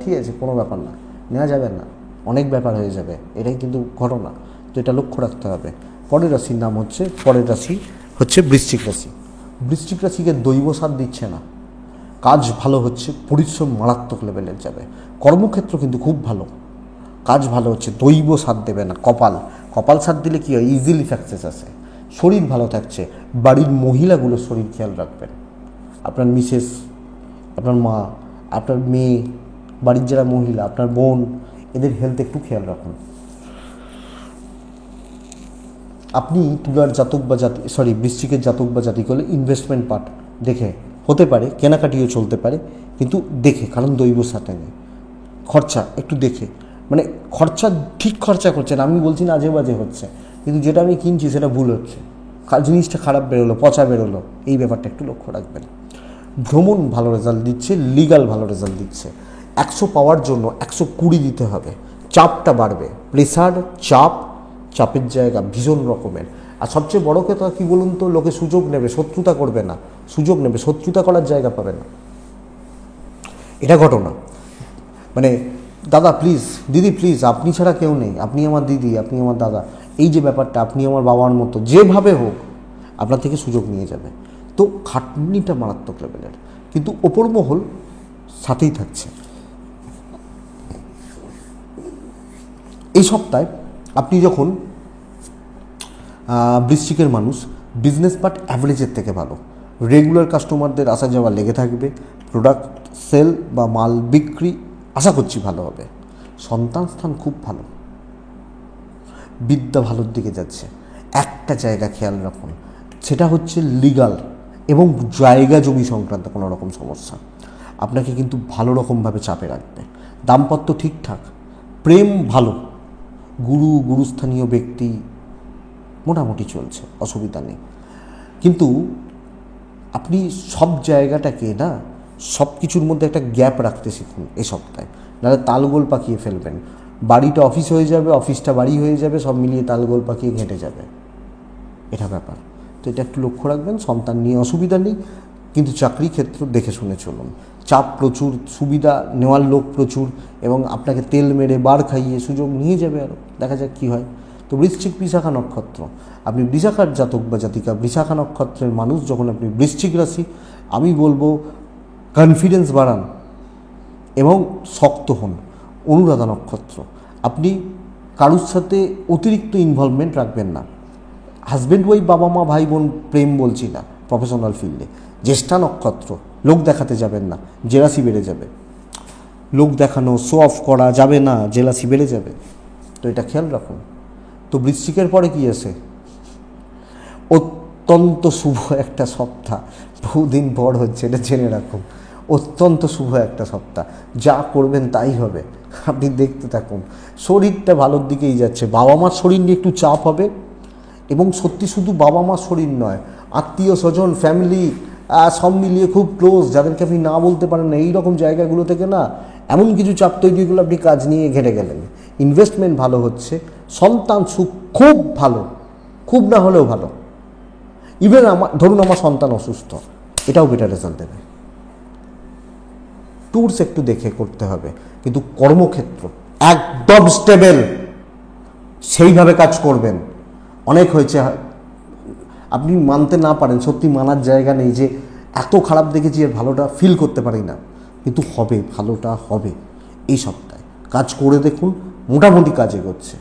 ঠিক আছে কোনো ব্যাপার না, নেওয়া যাবে না, অনেক ব্যাপার হয়ে যাবে, এটাই কিন্তু ঘটনা। তো এটা লক্ষ্য রাখতে হবে। পরের রাশি হচ্ছে বৃশ্চিক রাশি। বৃশ্চিক রাশিকে দৈব সাথ দিচ্ছে না, কাজ ভালো হচ্ছে, পরিশ্রম মারাত্মক লেভেলের যাবে। কর্মক্ষেত্র কিন্তু খুব ভালো, কাজ ভালো হচ্ছে, দৈব সাথ দেবে না, কপাল সাথ দিলে কী হয়, ইজিলি সাকসেস আসে। শরীর ভালো থাকছে, বাড়ির মহিলাগুলোর শরীর খেয়াল রাখবেন। আপনার মিসেস, আপনার মা, আপনার মেয়ে, বাড়ির যারা মহিলা, আপনার বোন, এদের হেলথ একটু খেয়াল রাখুন। আপনি বৃশ্চিকের জাতক বা জাতি করলে ইনভেস্টমেন্ট পার্ট দেখে হতে পারে, কেনাকাটিও চলতে পারে, কিন্তু দেখে, কারণ দৈব সাথে নেই। খরচা একটু দেখে, মানে ঠিক খরচা করছেন, আমি বলছি না আজে বাজে হচ্ছে, কিন্তু যেটা আমি কিনছি সেটা ভুল হচ্ছে, জিনিসটা খারাপ বেরোলো, পচা বেরোলো, এই ব্যাপারটা একটু লক্ষ্য রাখবেন। ভ্রমণ ভালো রেজাল্ট দিচ্ছে, লিগাল ভালো রেজাল্ট দিচ্ছে। 100 পাওয়ার জন্য 120 দিতে হবে, চাপটা বাড়বে, চাপের জায়গা ভীষণ রকমের। আর সবচেয়ে বড় কথা কী বলুন তো, লোকে সুযোগ নেবে, শত্রুতা করবে না, শত্রুতা করার জায়গা পাবে না। এটা ঘটনা। মানে দাদা প্লিজ, দিদি প্লিজ, আপনি ছাড়া কেউ নেই, আপনি আমার দিদি, আপনি আমার দাদা, এই যে ব্যাপারটা, আপনি আমার বাবার মতো, যেভাবে হোক আপনার থেকে সুযোগ নিয়ে যাবে। তো খাটনিটা মারাত্মক লেভেলের, কিন্তু ওপর মহল সাথেই থাকছে। এই সপ্তাহে আপনি যখন বৃশ্চিকের মানুষ, বিজনেস পার্ট অ্যাভারেজের থেকে ভালো, রেগুলার কাস্টমারদের আসা যাওয়া লেগে থাকবে, প্রোডাক্ট সেল বা মাল বিক্রি আশা করছি ভালো হবে। সন্তান স্থান খুব ভালো, বিদ্যা ভালোর দিকে যাচ্ছে। একটা জায়গা খেয়াল রাখুন, সেটা হচ্ছে লিগাল এবং জায়গা জমি সংক্রান্ত কোনো রকম সমস্যা আপনাকে কিন্তু ভালো রকমভাবে চাপে রাখবে। দাম্পত্য ঠিকঠাক, প্রেম ভালো, গুরুস্থানীয় ব্যক্তি মোটামুটি চলছে, অসুবিধা নেই। কিন্তু আপনি সব জায়গাটাকে না, সব কিছুর মধ্যে একটা গ্যাপ রাখতে শিখুন এই সপ্তাহে, নাহলে তালগোল পাকিয়ে ফেলবেন। বাড়িটা অফিস হয়ে যাবে, অফিসটা বাড়ি হয়ে যাবে, সব মিলিয়ে তালগোল পাকিয়ে ঘেঁটে যাবে, এটা ব্যাপার। তো এটা একটু লক্ষ্য রাখবেন। সন্তান নিয়ে অসুবিধা নেই, কিন্তু চাকরি ক্ষেত্র দেখে শুনে চলুন। চাপ প্রচুর, সুবিধা নেওয়ার লোক প্রচুর, এবং আপনাকে তেল মেরে বার খাইয়ে সুযোগ নিয়ে যাবে আরও, দেখা যাক কী হয়। তো বৃশ্চিক বিশাখা নক্ষত্র, আপনি বৃষাখার জাতক বা জাতিকা, বৃষাখা নক্ষত্রের মানুষ যখন আপনি বৃশ্চিক রাশি, আমি বলবো কনফিডেন্স বাড়ান এবং শক্ত হন। অনুরাধা নক্ষত্র, আপনি কারুর সাথে অতিরিক্ত ইনভলভমেন্ট রাখবেন না। হাজব্যান্ড ওয়াইফ, বাবা মা, ভাই বোন, প্রেম বলছি না, প্রফেশনাল ফিল্ডে। জ্যেষ্ঠা নক্ষত্র, লোক দেখাতে যাবেন না, জেলাসি বেড়ে যাবে। লোক দেখানো, শো অফ করা যাবে না, জেলাসি বেড়ে যাবে, তো এটা খেয়াল রাখুন। তো বৃশ্চিকের পরে কি আছে? অত্যন্ত শুভ একটা সপ্তাহ, বহুদিন পর হচ্ছে, এটা জেনে রাখুন। অত্যন্ত শুভ একটা সপ্তাহ, যা করবেন তাই হবে, আপনি দেখতে থাকুন। শরীরটা ভালোর দিকেই যাচ্ছে, বাবা মার শরীর নিয়ে একটু চাপ হবে, এবং সত্যি শুধু বাবা মার শরীর নয়, আত্মীয় স্বজন, ফ্যামিলি সব মিলিয়ে খুব ক্লোজ, যাদেরকে আপনি না বলতে পারেন না, এইরকম জায়গাগুলো থেকে না এমন কিছু চাপ তৈরি হলো, আপনি কাজ নিয়ে ঘেটে গেলেন। ইনভেস্টমেন্ট ভালো হচ্ছে, সন্তান সুখ খুব ভালো, খুব না হলেও ভালো। ইভেন ধরুন আমার সন্তান অসুস্থ, এটাও বেটার রেজাল্ট দেবে। ট্যুরস একটু দেখে করতে হবে, কিন্তু কর্মক্ষেত্র একদম স্টেবল, সেইভাবে কাজ করবেন। অনেক হয়েছে, আপনি মানতে না পারেন, সত্যি মানার জায়গা নেই যে এত খারাপ দেখেছি আর ভালোটা ফিল করতে পারি না, কিন্তু হবে, ভালোটা হবে। এই সপ্তাহে কাজ করে দেখুন, মোটামুটি কাজ এগোচ্ছে।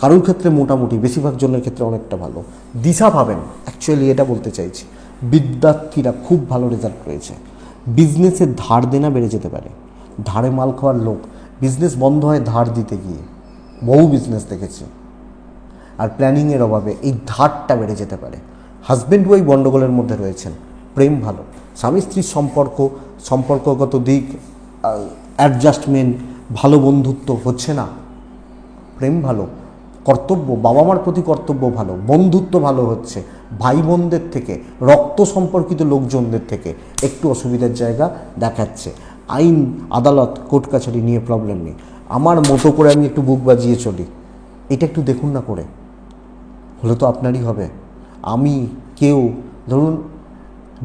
কারোর ক্ষেত্রে মোটামুটি, বেশিরভাগ জনের ক্ষেত্রে অনেকটা ভালো দিশা পাবেন। অ্যাকচুয়ালি এটা বলতে চাইছি, বিদ্যার্থীরা খুব ভালো রেজাল্ট রয়েছে। বিজনেসে ধার দেনা বেড়ে যেতে পারে, ধারে মাল খাওয়ার লোক, বিজনেস বন্ধ হয় ধার দিতে গিয়ে, বহু বিজনেস দেখেছি। আর প্ল্যানিংয়ের অভাবে এই ধারটা বেড়ে যেতে পারে। হাজব্যান্ড ওয়াইফ গণ্ডগোলের মধ্যে রয়েছেন, প্রেম ভালো, স্বামী স্ত্রীর সম্পর্কগত দিক, অ্যাডজাস্টমেন্ট ভালো, বন্ধুত্ব হচ্ছে না, প্রেম ভালো, কর্তব্য, বাবা মার প্রতি কর্তব্য ভালো, বন্ধুত্ব ভালো হচ্ছে। ভাই বোনদের থেকে, রক্ত সম্পর্কিত লোকজনদের থেকে একটু অসুবিধার জায়গা দেখাচ্ছে। আইন আদালত কোর্ট কাছারি নিয়ে প্রবলেম নেই, আমার মতো করে আমি একটু বুক বাজিয়ে চলি, এটা একটু দেখুন না করে, হলে তো আপনারই হবে। আমি কেউ ধরুন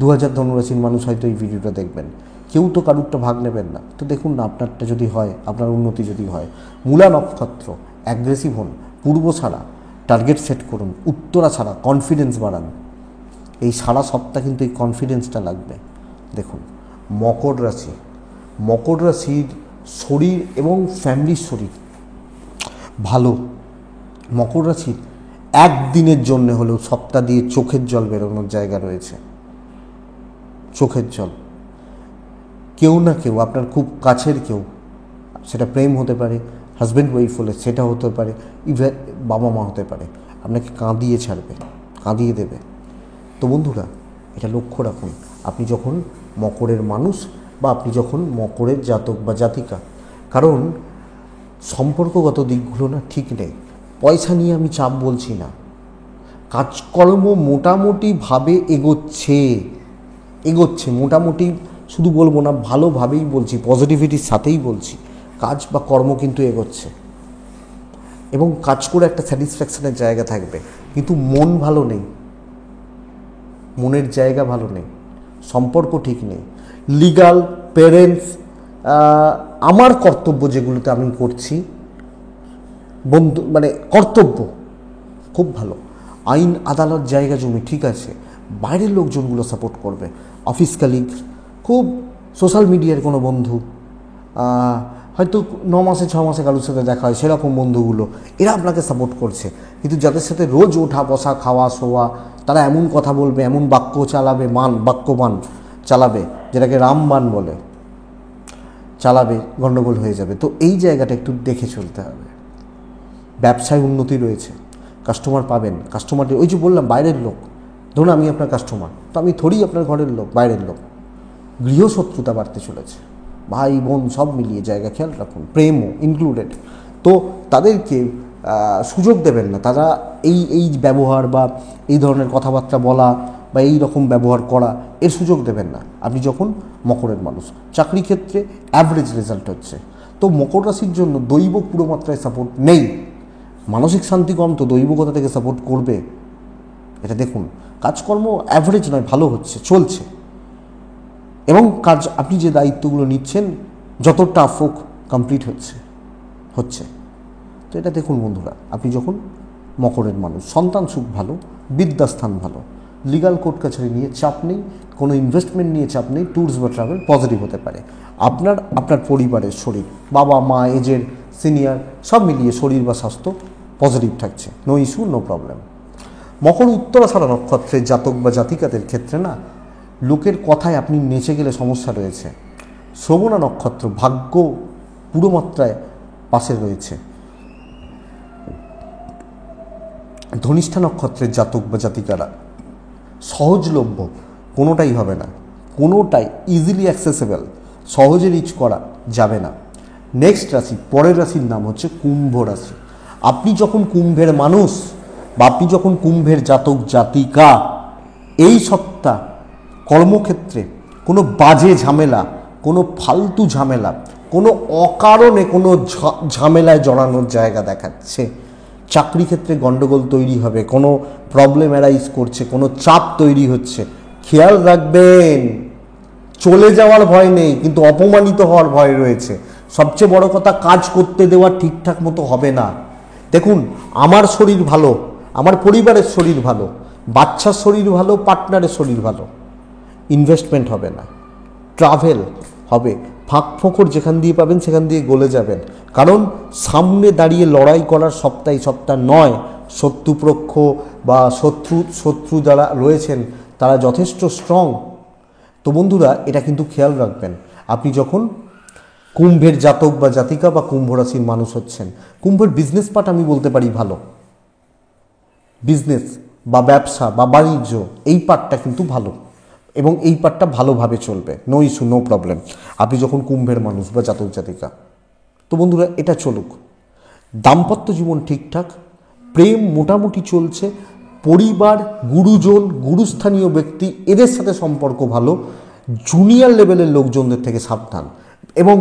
2000 ধনুরাশির মানুষ হয়তো এই ভিডিওটা দেখবেন, কেউ তো কারুরটা ভাগ নেবেন না, তো দেখুন না আপনারটা যদি হয়, আপনার উন্নতি যদি হয়। মূলা নক্ষত্র, অ্যাগ্রেসিভ হন, পূর্ব ছাড়া টার্গেট সেট করুন, উত্তরা ছাড়া কনফিডেন্স বাড়ান। এই সারা সপ্তাহ কিন্তু এই কনফিডেন্সটা লাগবে। দেখুন মকর রাশি, মকর রাশির শরীর এবং ফ্যামিলির শরীর ভালো। মকর রাশির একদিনের জন্য হলেও সপ্তাহ দিয়ে চোখের জল বেরোনোর জায়গা রয়েছে। চোখের জল, কেউ না কেউ আপনার খুব কাছের কেউ, সেটা প্রেম হতে পারে, হাজব্যান্ড ওয়াইফ হলে সেটা হতে পারে, ইভেন বাবা মা হতে পারে, আপনাকে কাঁদিয়ে ছাড়বে, কাঁদিয়ে দেবে। তো বন্ধুরা এটা লক্ষ্য রাখুন, আপনি যখন মকরের মানুষ বা আপনি যখন মকরের জাতক বা জাতিকা, কারণ সম্পর্কগত দিকগুলো না ঠিক নেই। পয়সা নিয়ে আমি চাপ বলছি না, কাজকর্ম মোটামুটিভাবে এগোচ্ছে মোটামুটি, শুধু বলবো না, ভালোভাবেই বলছি, পজিটিভিটির সাথেই বলছি। কাজ বা কর্ম কিন্তু এগোচ্ছে এবং কাজ করে একটা স্যাটিসফ্যাকশনের জায়গা থাকবে, কিন্তু মন ভালো নেই, মনের জায়গা ভালো নেই, সম্পর্ক ঠিক নেই। লিগাল, পেরেন্টস, আমার কর্তব্য যেগুলোতে আমি করছি, বন্ধু মানে কর্তব্য খুব ভালো, আইন আদালত জায়গা জমি ঠিক আছে, বাইরের লোকজনগুলো সাপোর্ট করবে, অফিস কালিগ, খুব সোশ্যাল মিডিয়ার কোনো বন্ধু, হয়তো 9 মাসে 6 মাসে কারোর সাথে দেখা হয় সেরকম বন্ধুগুলো, এরা আপনাকে সাপোর্ট করছে। কিন্তু যাদের সাথে রোজ ওঠা বসা খাওয়া শোয়া, তারা এমন কথা বলবে, এমন বাক্য চালাবে, বাক্যবান চালাবে, যেটাকে রামবান বলে, চালাবে, গণ্ডগোল হয়ে যাবে। তো এই জায়গাটা একটু দেখে চলতে হবে। ব্যবসায় উন্নতি রয়েছে, কাস্টমার পাবেন, কাস্টমার ওই যে বললাম বাইরের লোক, ধরুন আমি আপনার কাস্টমার, তো আমি থোড়ি আপনার ঘরের লোক, বাইরের লোক। গৃহশত্রুতা বাড়তে চলেছে, ভাই বোন সব মিলিয়ে জায়গা খেয়াল রাখুন, প্রেমও ইনক্লুডেড। তো তাদেরকে সুযোগ দেবেন না, তারা এই ব্যবহার বা এই ধরনের কথাবার্তা বলা বা এই রকম ব্যবহার করা, এর সুযোগ দেবেন না। আপনি যখন মকরের মানুষ, চাকরি ক্ষেত্রে অ্যাভারেজ রেজাল্ট হচ্ছে। তো মকর রাশির জন্য দৈব পুরো মাত্রায় সাপোর্ট নেই, মানসিক শান্তি কম, তো দৈব কোথা থেকে সাপোর্ট করবে এটা দেখুন। কাজকর্ম অ্যাভারেজ নয়, ভালো হচ্ছে, চলছে, এবং কাজ আপনি যে দায়িত্বগুলো নিচ্ছেন যত টাফ হোক কমপ্লিট হচ্ছে। তো এটা দেখুন বন্ধুরা, আপনি যখন মকরের মানুষ, সন্তান সুখ ভালো, বিদ্যাস্থান ভালো, লিগাল কোর্ট কাছারি নিয়ে চাপ নেই, কোনো ইনভেস্টমেন্ট নিয়ে চাপ নেই, ট্যুরস বা ট্রাভেল পজিটিভ হতে পারে। আপনার পরিবারের শরীর, বাবা মা, এজের সিনিয়র সব মিলিয়ে শরীর বা স্বাস্থ্য পজিটিভ থাকছে, নো ইস্যু, নো প্রবলেম। মকর উত্তরাষাঢ়া নক্ষত্রের জাতক বা জাতিকাদের ক্ষেত্রে না, লোকের কথায় আপনি নেচে গেলে সমস্যা রয়েছে। শ্রবণা নক্ষত্র ভাগ্য পুরো মাত্রায় পাশে রয়েছে। ধনিষ্ঠা নক্ষত্রের জাতক বা জাতিকারা সহজলভ্য কোনোটাই হবে না, কোনোটাই ইজিলি অ্যাক্সেসেবল, সহজে রিচ করা যাবে না। নেক্সট রাশি, পরের রাশির নাম হচ্ছে কুম্ভ রাশি। আপনি যখন কুম্ভের মানুষ বা আপনি যখন কুম্ভের জাতক জাতিকা, এই সপ্তাহ কর্মক্ষেত্রে কোনো বাজে ঝামেলা, কোনো ফালতু ঝামেলা, কোনো অকারণে কোনো ঝামেলায় জড়ানোর জায়গা দেখাচ্ছে। চাকরি ক্ষেত্রে গণ্ডগোল তৈরি হবে, কোনো প্রবলেম অ্যারাইজ করছে, কোনো চাপ তৈরি হচ্ছে, খেয়াল রাখবেন। চলে যাওয়ার ভয় নেই, কিন্তু অপমানিত হওয়ার ভয় রয়েছে। সবচেয়ে বড় কথা, কাজ করতে দেওয়া ঠিকঠাক মতো হবে না। দেখুন, আমার শরীর ভালো, আমার পরিবারের শরীর ভালো, বাচ্চার শরীর ভালো, পার্টনারের শরীর ভালো, ইনভেস্টমেন্ট হবে না, ট্রাভেল হবে, ফাঁক ফোঁকর যেখান দিয়ে পাবেন সেখান দিয়ে গলে যাবেন। কারণ সামনে দাঁড়িয়ে লড়াই করার সপ্তাহ নয়। শত্রুপক্ষ বা শত্রু যারা রয়েছেন তারা যথেষ্ট স্ট্রং। তো বন্ধুরা, এটা কিন্তু খেয়াল রাখবেন। আপনি যখন কুম্ভের জাতক বা জাতিকা বা কুম্ভ রাশির মানুষ হচ্ছেন, কুম্ভের বিজনেস পার্ট আমি বলতে পারি ভালো, বিজনেস বা ব্যবসা বা বাণিজ্য, এই পার্টটা কিন্তু ভালো, এবং এই পার্টটা ভালোভাবে চলবে, নো ইস্যু, নো প্রবলেম, আপনি যখন কুম্ভের মানুষ বা জাতক জাতিকা। তো বন্ধুরা, এটা চলুক। দাম্পত্য জীবন ঠিকঠাক, প্রেম মোটামুটি চলছে, পরিবার, গুরুজন, গুরুস্থানীয় ব্যক্তি, এদের সাথে সম্পর্ক ভালো, জুনিয়র লেভেলের লোকজনদের থেকে সাবধান, এবং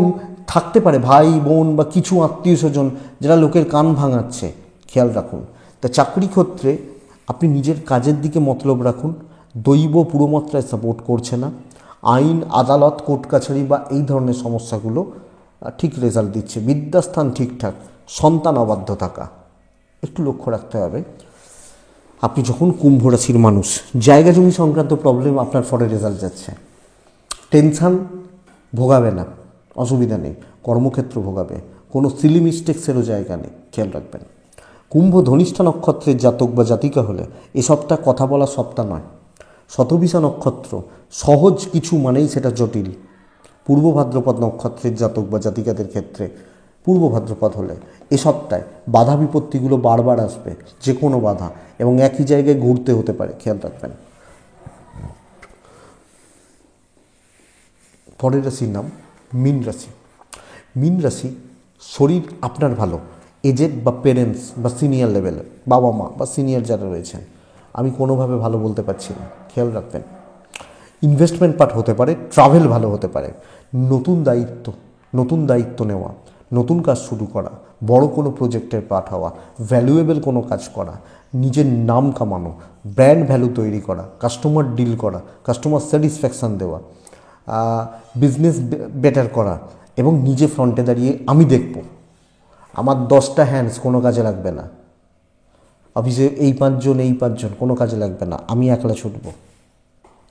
থাকতে পারে ভাই বোন বা কিছু আত্মীয় স্বজন যারা লোকের কান ভাঙাচ্ছে, খেয়াল রাখুন। তা চাকরি ক্ষেত্রে আপনি নিজের কাজের দিকে মতলব রাখুন, দৈব পুরোমাত্রায় সাপোর্ট করছে না, আইন আদালত কোর্ট কাছারি বা এই ধরনের সমস্যাগুলো ঠিক রেজাল্ট দিচ্ছে, বিদ্যাস্থান ঠিকঠাক, সন্তান অবাধ্য থাকা একটু লক্ষ্য রাখতে হবে। আপনি যখন কুম্ভ রাশির মানুষ, জায়গা জমি সংক্রান্ত প্রবলেম আপনার ফলে রেজাল্ট যাচ্ছে, টেনশান ভোগাবে না, অসুবিধা নেই, কর্মক্ষেত্র ভোগাবে, কোনো সিলি মিস্টেক্সেরও জায়গা নেই, খেয়াল রাখবেন। কুম্ভ ধনিষ্ঠা নক্ষত্রের জাতক বা জাতিকা হলে এ সপ্তাহ কথা বলা সপ্তাহ নয়। শতবিশা নক্ষত্র সহজ কিছু মানেই সেটা জটিল। পূর্ব ভাদ্রপদ নক্ষত্রের জাতক বা জাতিকাদের ক্ষেত্রে পূর্ব ভাদ্রপদ হলে এ সপ্তাহে বাধা বিপত্তিগুলো বারবার আসবে, যে কোনো বাধা, এবং একই জায়গায় ঘুরতে হতে পারে, খেয়াল রাখবেন। পরের রাশির নাম মীন রাশি। মীন রাশি, শরীর আপনার ভালো, এজেড বা পেরেন্টস বা সিনিয়র লেভেলে বাবা মা বা সিনিয়র যারা রয়েছেন, আমি কোনোভাবে ভালো বলতে পারছি না, খেয়াল রাখবেন। ইনভেস্টমেন্ট পার্ট হতে পারে, ট্রাভেল ভালো হতে পারে, নতুন দায়িত্ব নেওয়া, নতুন কাজ শুরু করা, বড় কোনো প্রজেক্টের পার্ট হওয়া, ভ্যালুয়েবল কোনো কাজ করা, নিজের নাম কামানো, ব্র্যান্ড ভ্যালু তৈরি করা, কাস্টমার ডিল করা, কাস্টমার স্যাটিসফ্যাকশান দেওয়া, বিজনেস বেটার করা এবং নিজে ফ্রন্টে দাঁড়িয়ে আমি দেখব, আমার 10টা হ্যান্ডস কোনো কাজে লাগবে না, অফিসে এই 5 জন কোনো কাজে লাগবে না, আমি একলা ছুটব।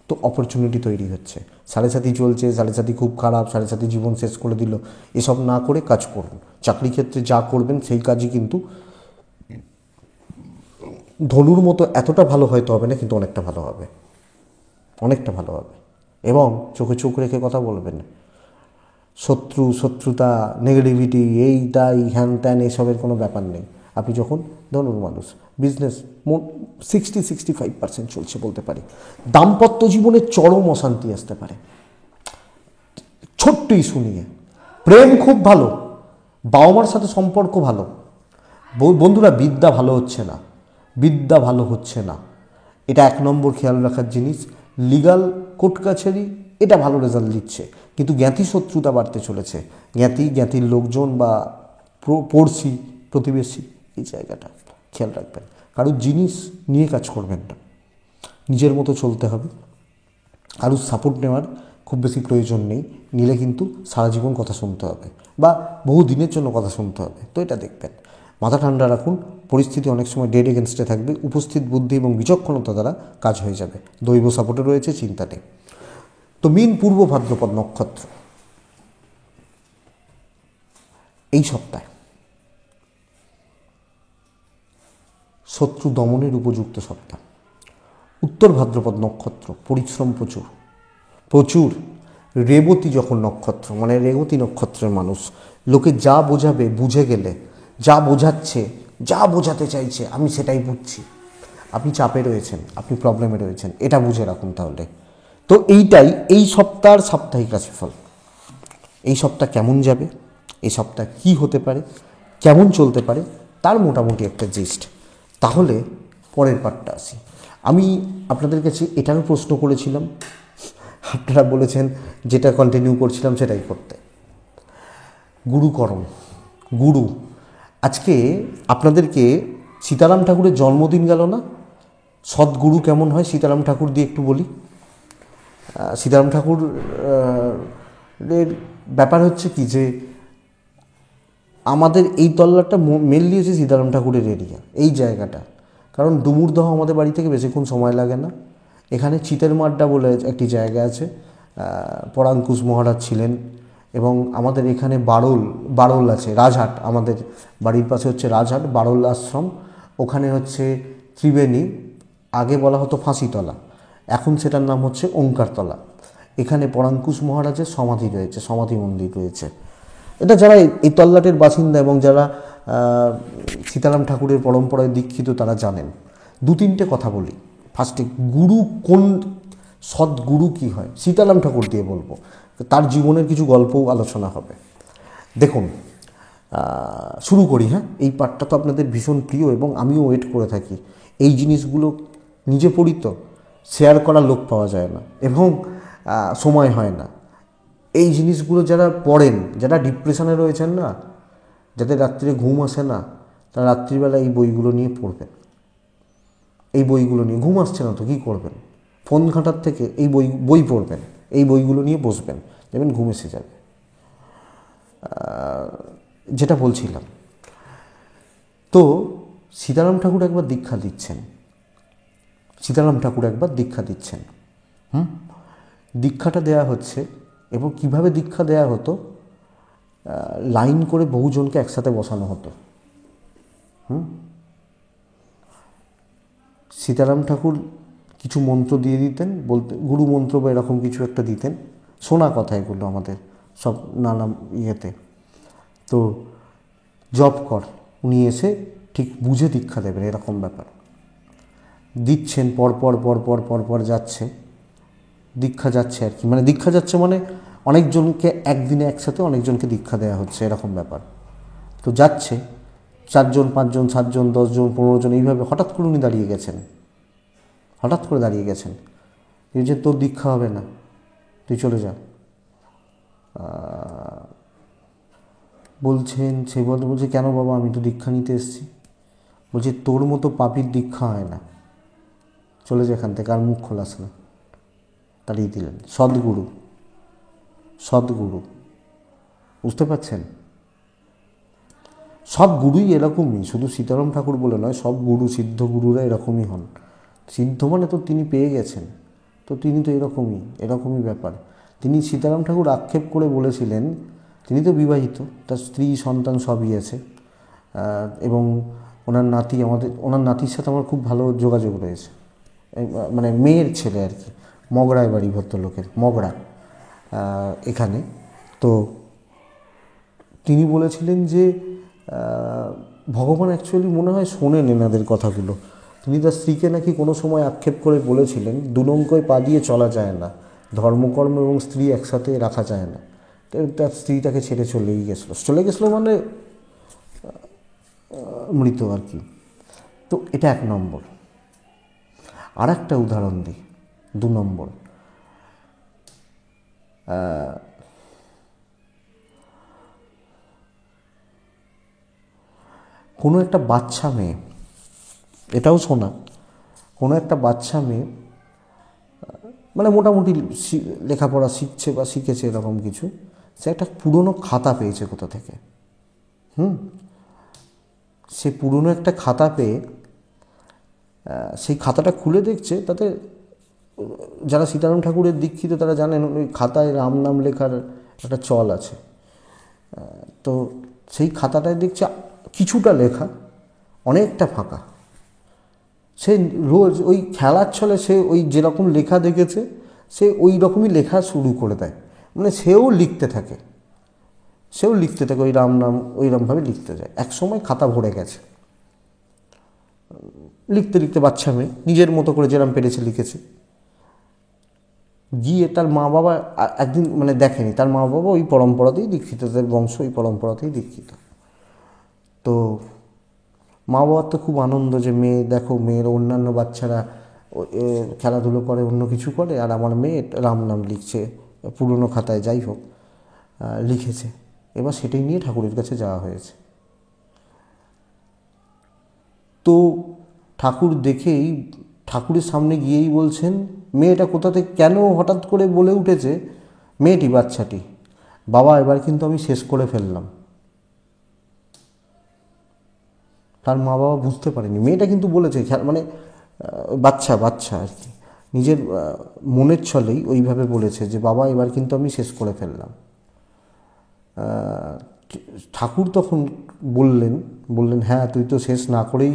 তো অপরচুনিটি তৈরি হচ্ছে। সাড়ে সাথী চলছে, সাড়ে সাথী খুব খারাপ, সাড়ে সাথী জীবন শেষ করে দিল, এসব না করে কাজ করুন। চাকরি ক্ষেত্রে যা করবেন সেই কাজই কিন্তু ধনুর মতো এতটা ভালো হয়তো হবে না, কিন্তু অনেকটা ভালো হবে, অনেকটা ভালো হবে। এবং চোখে চোখ রেখে কথা বলবেন। শত্রুতা, নেগেটিভিটি, এইটাই হ্যান ত্যান এসবের কোনো ব্যাপার নেই। আপনি যখন ধনুর মানুষ, বিজনেস 60-65% চলছে বলতে পারি। দাম্পত্য জীবনে চরম অশান্তি আসতে পারে ছোট্ট ইস্যু নিয়ে। প্রেম খুব ভালো, বাবা মার সাথে সম্পর্ক ভালো। বন্ধুরা, বিদ্যা ভালো হচ্ছে না, এটা 1 নম্বর খেয়াল রাখার জিনিস। লিগাল কোর্ট কাছারি এটা ভালো রেজাল্ট দিচ্ছে, কিন্তু জ্ঞাতি শত্রুতা বাড়তে চলেছে। জ্ঞাতির লোকজন বা পড়শি, প্রতিবেশী, এই জায়গাটা খেয়াল রাখবেন। কারোর জিনিস নিয়ে কাজ করবেন না, নিজের মতো চলতে হবে। কারোর সাপোর্ট নেওয়ার খুব বেশি প্রয়োজন নেই, নিলে কিন্তু সারা জীবন কথা শুনতে হবে বা বহু দিনের জন্য কথা শুনতে হবে। তো এটা দেখবেন, মাথা ঠান্ডা রাখুন। পরিস্থিতি অনেক সময় ডেড এগেনস্টে থাকবে, উপস্থিত বুদ্ধি এবং বিচক্ষণতা দ্বারা কাজ হয়ে যাবে। দৈব সাপোর্টে রয়েছে, চিন্তা নেই। তো মীন পূর্ব ভাদ্রপদ নক্ষত্র এই সপ্তাহে শত্রু দমনের উপযুক্ত সপ্তাহ। উত্তর ভাদ্রপদ নক্ষত্র, পরিশ্রম প্রচুর। রেবতী যখন নক্ষত্র, মানে রেবতী নক্ষত্রের মানুষ, লোকে যা বোঝাবে বুঝে গেলে, যা বোঝাচ্ছে, যা বোঝাতে চাইছে আমি সেটাই বুঝছি, আপনি চাপে রয়েছেন, আপনি প্রবলেমে রয়েছেন, এটা বুঝে রাখুন তাহলে। তো এইটাই এই সপ্তাহের সাপ্তাহিক রাশিফল। এই সপ্তাহ কেমন যাবে, এই সপ্তাহ কী হতে পারে, কেমন চলতে পারে, তার মোটামুটি একটা জিস্ট। তাহলে পরের পার্টটা আসি। আমি আপনাদের কাছে এটারও প্রশ্ন করেছিলাম, আপনারা বলেছেন যেটা কন্টিনিউ করছিলাম সেটাই করতে। গুরু আজকে আপনাদেরকে সীতারাম ঠাকুরের জন্মদিন গেল না? সদ্গুরু কেমন হয় সীতারাম ঠাকুর দিয়ে একটু বলি। সীতারাম ঠাকুরের ব্যাপার হচ্ছে কি, যে আমাদের এই তল্লাটটা মেনলি হচ্ছে সীতারাম ঠাকুরের এরিয়া, এই জায়গাটা। কারণ ডুমুরদহ আমাদের বাড়ি থেকে বেশিক্ষণ সময় লাগে না। এখানে চিতের মাড্ডা বলে একটি জায়গা আছে, পরাঙ্কুশ মহারাজ ছিলেন। এবং আমাদের এখানে বারোল আছে, রাজহাট, আমাদের বাড়ির পাশে হচ্ছে রাজহাট, বারোল আশ্রম। ওখানে হচ্ছে ত্রিবেণী, আগে বলা হতো ফাঁসিতলা, এখন সেটার নাম হচ্ছে ওঙ্কারতলা। এখানে পরাঙ্কুশ মহারাজের সমাধি রয়েছে, সমাধি মন্দির রয়েছে। এটা যারা এই তল্লাটের বাসিন্দা এবং যারা সীতারাম ঠাকুরের পরম্পরায় দীক্ষিত তারা জানেন। 2-3টে কথা বলি। ফার্স্টে, গুরু কোন, সদ্গুরু কী হয় সীতারাম ঠাকুর দিয়ে বলবো, তার জীবনের কিছু গল্পও আলোচনা হবে। দেখুন, শুরু করি। হ্যাঁ, এই পার্টটা তো আপনাদের ভীষণ প্রিয় এবং আমিও ওয়েট করে থাকি। এই জিনিসগুলো নিজে পড়ি তো, শেয়ার করার লোক পাওয়া যায় না এবং সময় হয় না। এই জিনিসগুলো যারা পড়েন, যারা ডিপ্রেশনে রয়েছেন না, যাদের রাত্রিরে ঘুম আসে না, তারা রাত্রিবেলা এই বইগুলো নিয়ে পড়বেন। এই বইগুলো নিয়ে ঘুম আসছে না তো কী করবেন, ফোন ঘাঁটার থেকে এই বই পড়বেন, এই বইগুলো নিয়ে বসবেন, দেখবেন ঘুম এসে যাবে। যেটা বলছিলাম, তো সীতারাম ঠাকুর একবার দীক্ষা দিচ্ছেন। দীক্ষাটা দেয়া হচ্ছে, এবং কিভাবে দীক্ষা দেয়া হতো, লাইন করে বহুজনকে একসাথে বসানো হতো। সীতারাম ঠাকুর কিছু মন্ত্র দিয়ে দিতেন, বলতে গুরু মন্ত্র বা এরকম কিছু একটা দিতেন, শোনা কথা এগুলো আমাদের সব নানা ইয়েতে। তো জপ কর, উনি এসে ঠিক বুঝে দীক্ষা দেবেন, এরকম ব্যাপার। দিচ্ছেন, পর যাচ্ছে, দীক্ষা যাচ্ছে আর কি, মানে দীক্ষা যাচ্ছে মানে অনেকজনকে একদিনে একসাথে অনেকজনকে দীক্ষা দেওয়া হচ্ছে, এরকম ব্যাপার। তো যাচ্ছে 4 জন 5 জন 7 জন 10 জন 15 জন এইভাবে হঠাৎ করে উনি দাঁড়িয়ে গেছেন। এই যে তোর দীক্ষা হবে না, তুই চলে যা। বলছেন, সে বলছে কেন বাবা, আমি তো দীক্ষা নিতে এসেছি। বলছে তোর মতো পাপীর দীক্ষা হয় না, চলে যা এখান থেকে, আর মুখ খোলাস না। তাড়িয়ে দিলেন। সদ্গুরু সদ্গুরু। বুঝতে পারছেন? সব গুরুই এরকমই, শুধু সীতারাম ঠাকুর বলে নয়, সব গুরু, সিদ্ধ গুরুরা এরকমই হন। সিদ্ধ মানে তো তিনি পেয়ে গেছেন, তো তিনি তো এরকমই ব্যাপার। তিনি, সীতারাম ঠাকুর আক্ষেপ করে বলেছিলেন, তিনি তো বিবাহিত, তার স্ত্রী সন্তান সবই আছে, এবং ওনার নাতির সাথে আমার খুব ভালো যোগাযোগ রয়েছে, মানে মেয়ের ছেলে আর কি, মগরায় বাড়ি ভদ্রলোকের, মগরা এখানে। তো তিনি বলেছিলেন যে ভগবান অ্যাকচুয়ালি মনে হয় শোনেন এনাদের কথাগুলো। তিনি তার স্ত্রীকে নাকি কোনো সময় আক্ষেপ করে বলেছিলেন, দুলঙ্কয় পা দিয়ে চলা যায় না, ধর্মকর্ম এবং স্ত্রী একসাথে রাখা যায় না। তার স্ত্রী তাকে ছেড়ে চলে গেছিলো মানে মৃত আর কি। তো এটা 1 নম্বর। আর একটা উদাহরণ দিই, 2 নম্বর। কোনো একটা বাচ্চা মেয়ে, এটাও শোনা, কোনো একটা বাচ্চা মেয়ে মানে মোটামুটি লেখাপড়া শিখছে বা শিখেছে এরকম কিছু, সে একটা পুরনো খাতা পেয়েছে কোথা থেকে। সে পুরনো একটা খাতা পেয়ে সেই খাতাটা খুলে দেখছে, তাতে যারা সীতারাম ঠাকুরের দীক্ষিত তারা জানেন ওই খাতায় রাম নাম লেখার একটা চল আছে। তো সেই খাতাটায় দেখছে কিছুটা লেখা, অনেকটা ফাঁকা। সে রোজ ওই খেলার ছলে সে ওই যেরকম লেখা দেখেছে সে ওই রকমই লেখা শুরু করে দেয়, মানে সেও লিখতে থাকে ওই রাম নাম ওইরকমভাবে লিখতে যায়। এক সময় খাতা ভরে গেছে, লিখতে লিখতে বাচ্চা মেয়ে নিজের মতো করে যেরকম পেরেছে লিখেছে। গিয়ে তার মা বাবা একদিন মানে দেখেনি, তার মা বাবা ওই পরম্পরাতেই দীক্ষিত, তাদের বংশ ওই পরম্পরাতেই দীক্ষিত। তো মা বাবার তো খুব আনন্দ যে মেয়ে, দেখো মেয়ের অন্যান্য বাচ্চারা খেলাধুলো করে, অন্য কিছু করে, আর আমার মেয়ে রাম নাম লিখছে পুরনো খাতায়, যাই হোক লিখেছে। এবার সেটাই নিয়ে ঠাকুরের কাছে যাওয়া হয়েছে। তো ঠাকুর দেখেই, ঠাকুরের সামনে গিয়েই বলছেন, মেয়েটা কোথা থেকে কেন হঠাৎ করে বলে উঠেছে, মেয়েটি, বাচ্চাটি, বাবা এবার কিন্তু আমি শেষ করে ফেললাম। তার মা বাবা বুঝতে পারেনি, মেয়েটা কিন্তু বলেছে, মানে বাচ্চা আর কি, নিজের মনের ছলেই ওইভাবে বলেছে যে বাবা এবার কিন্তু আমি শেষ করে ফেললাম। ঠাকুর তখন বললেন হ্যাঁ, তুই তো শেষ না করেই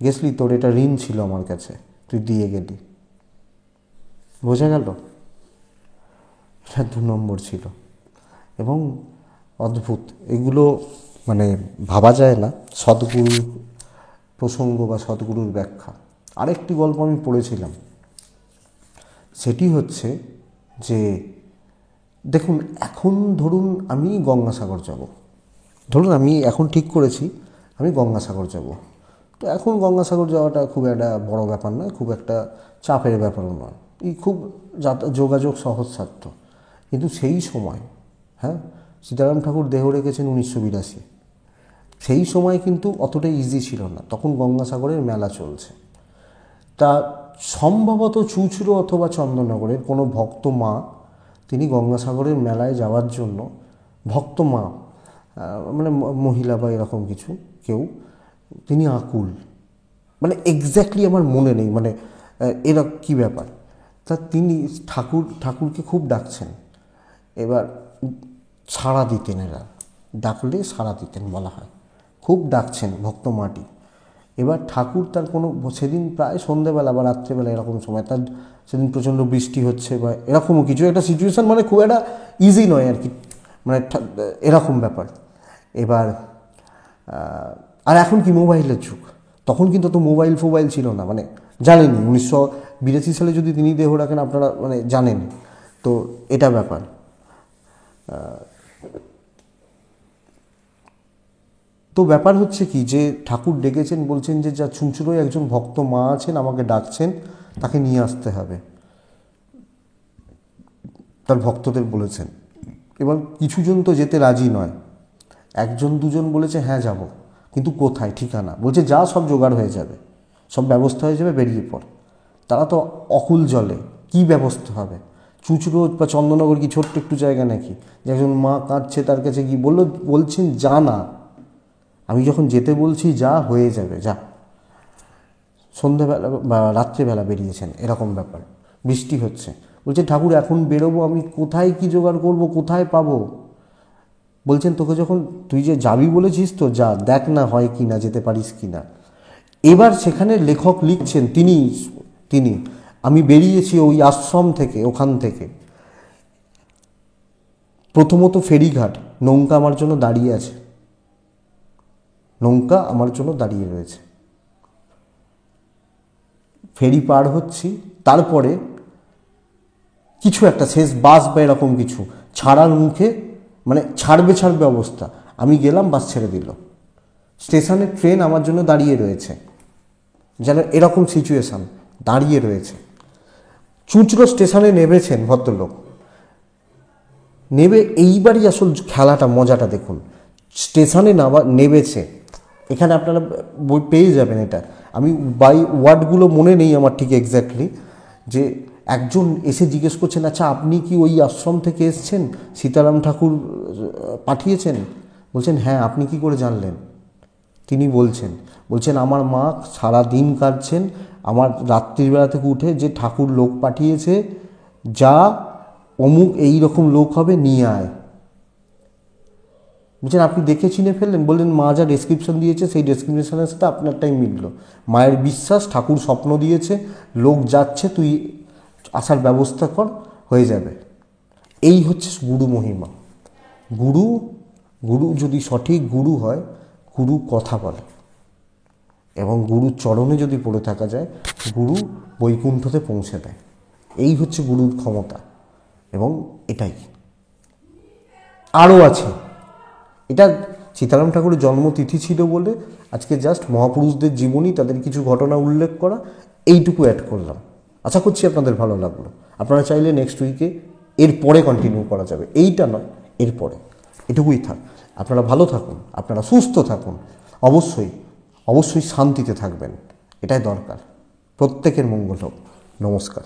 গেছলি, তোর এটা ঋণ ছিল আমার কাছে, তুই দিয়ে গেলি। বোঝা গেল? এটা 2 নম্বর ছিল। এবং অদ্ভুত, এগুলো মানে ভাবা যায় না, সদ্গুরুর প্রসঙ্গ বা সদ্গুরুর ব্যাখ্যা। আরেকটি গল্প আমি পড়েছিলাম, সেটি হচ্ছে যে দেখুন, এখন ধরুন আমি গঙ্গাসাগর যাব, ধরুন আমি এখন ঠিক করেছি আমি গঙ্গাসাগর যাব। তো এখন গঙ্গাসাগর যাওয়াটা খুব একটা বড় ব্যাপার নয়, খুব একটা চাপের ব্যাপারও নয়, খুব যোগাযোগ সহজসাধ্য। কিন্তু সেই সময়, হ্যাঁ, সীতারাম ঠাকুর দেহ রেখেছেন 1982, সেই সময় কিন্তু অতটা ইজি ছিল না, তখন গঙ্গাসাগরের মেলা চলছে। তা সম্ভবত চুঁচুড়ো অথবা চন্দননগরের কোনো ভক্ত মা, তিনি গঙ্গাসাগরের মেলায় যাওয়ার জন্য, ভক্ত মা মানে মহিলা বা এরকম কিছু কেউ, তিনি আকুল, মানে এক্স্যাক্টলি আমার মনে নেই, মানে এরা কী ব্যাপার। তা তিনি ঠাকুরকে খুব ডাকছেন, এবার সাড়া দিতেন, এরা ডাকলে সাড়া দিতেন বলা হয়, খুব ডাকছেন ভক্ত মাটি। এবার ঠাকুর তার কোনো, সেদিন প্রায় সন্ধ্যেবেলা বা রাত্রেবেলা এরকম সময়, তার সেদিন প্রচণ্ড বৃষ্টি হচ্ছে বা এরকমও কিছু একটা সিচুয়েশান, মানে খুব একটা ইজি নয় আর কি, মানে এরকম ব্যাপার। এবার আর এখন কি মোবাইলের যুগ, তখন কিন্তু তো মোবাইল ফোবাইল ছিল না, মানে জানেনই 1982 সালে যদি তিনি দেহ রাখেন আপনারা মানে জানেন। তো এটা ব্যাপার। তো ব্যাপার হচ্ছে কি, যে ঠাকুর ডেকেছেন, বলছেন যে যা চুঁচুড়োয় একজন ভক্ত মা আছেন, আমাকে ডাকছেন, তাকে নিয়ে আসতে হবে, তার ভক্তদের বলেছেন। এবার কিছুজন তো যেতে রাজি নয়, 1-2জন বলেছে হ্যাঁ যাব, কিন্তু কোথায়, ঠিকানা, বলছে যা, সব জোগাড় হয়ে যাবে, সব ব্যবস্থা হয়ে যাবে, বেরিয়ে পড়। তারা তো অকুল জলে, কি ব্যবস্থা হবে, চুঁচুড়ো বা চন্দননগর কি ছোট্ট একটু জায়গা নাকি যে একজন মা কাঁদছে তার কাছে কি বলছেন যা না, আমি যখন যেতে বলছি যা হয়ে যাবে যা। সন্ধ্যেবেলা বা রাত্রেবেলা বেরিয়েছেন, এরকম ব্যাপার, বৃষ্টি হচ্ছে, বলছেন ঠাকুর এখন বেরোবো, আমি কোথায় কি জোগাড় করব, কোথায় পাবো? বলছেন তোকে যখন তুই যে যাবি বলেছিস তো যা, দেখ না হয় কি না, যেতে পারিস কি না। এবার সেখানে লেখক লিখছেন, তিনি আমি বেরিয়েছি ওই আশ্রম থেকে, ওখান থেকে। প্রথমত ফেরিঘাট, নৌকা আমার জন্য দাঁড়িয়ে আছে, নৌকা আমার জন্য দাঁড়িয়ে রয়েছে, ফেরি পার হচ্ছি, তারপরে কিছু একটা শেষ বাস বা এরকম কিছু ছাড়ার মুখে, মানে ছাড়বে অবস্থা, আমি গেলাম, বাস ছেড়ে দিল, স্টেশনে ট্রেন আমার জন্য দাঁড়িয়ে রয়েছে, যেন এরকম সিচুয়েশান দাঁড়িয়ে রয়েছে। চুঁচুড়ো স্টেশনে নেমেছেন ভদ্রলোক, নেবে এইবারই আসল খেলাটা, মজাটা দেখুন। স্টেশনে নেমেছে, এখানে আপনারা বই পেয়ে যাবেন এটা, আমি বাই ওয়ার্ডগুলো মনে নেই আমার ঠিক এক্স্যাক্টলি, যে একজন এসে জিজ্ঞেস করছেন আচ্ছা আপনি কি ওই আশ্রম থেকে এসছেন, সীতারাম ঠাকুর পাঠিয়েছেন? বলছেন হ্যাঁ, আপনি কি করে জানলেন? তিনি বলছেন আমার মা সারা দিন কাঁদছেন, আমার রাত্রিবেলা থেকে উঠে যে ঠাকুর লোক পাঠিয়েছে, যা অমুক এই রকম লোক হবে, নিয়ে আয়। বলছেন আপনি দেখে চিনে ফেললেন? বললেন মা যা ডেসক্রিপশন দিয়েছে সেই ডেসক্রিপশনের সাথে আপনারটাই মিলল, মায়ের বিশ্বাস, ঠাকুর স্বপ্ন দিয়েছে, লোক যাচ্ছে, তুই আসার ব্যবস্থা কর, হয়ে যাবে। এই হচ্ছে গুরু মহিমা। গুরু যদি সঠিক গুরু হয়, গুরু কথা বলে, এবং গুরুর চরণে যদি পড়ে থাকা যায়, গুরু বৈকুণ্ঠতে পৌঁছে দেয়। এই হচ্ছে গুরুর ক্ষমতা, এবং এটাই আরও আছে। এটা সীতারাম ঠাকুরের জন্মতিথি ছিল বলে আজকে জাস্ট মহাপুরুষদের জীবনী, তাদের কিছু ঘটনা উল্লেখ করা, এইটুকু অ্যাড করলাম। আশা করছি আপনাদের ভালো লাগলো। আপনারা চাইলে নেক্সট উইকে এরপরে কন্টিনিউ করা যাবে, এইটা নয়, এরপরে। এটুকুই থাক। আপনারা ভালো থাকুন, আপনারা সুস্থ থাকুন, অবশ্যই শান্তিতে থাকবেন, এটাই দরকার। প্রত্যেকের মঙ্গল হোক। নমস্কার।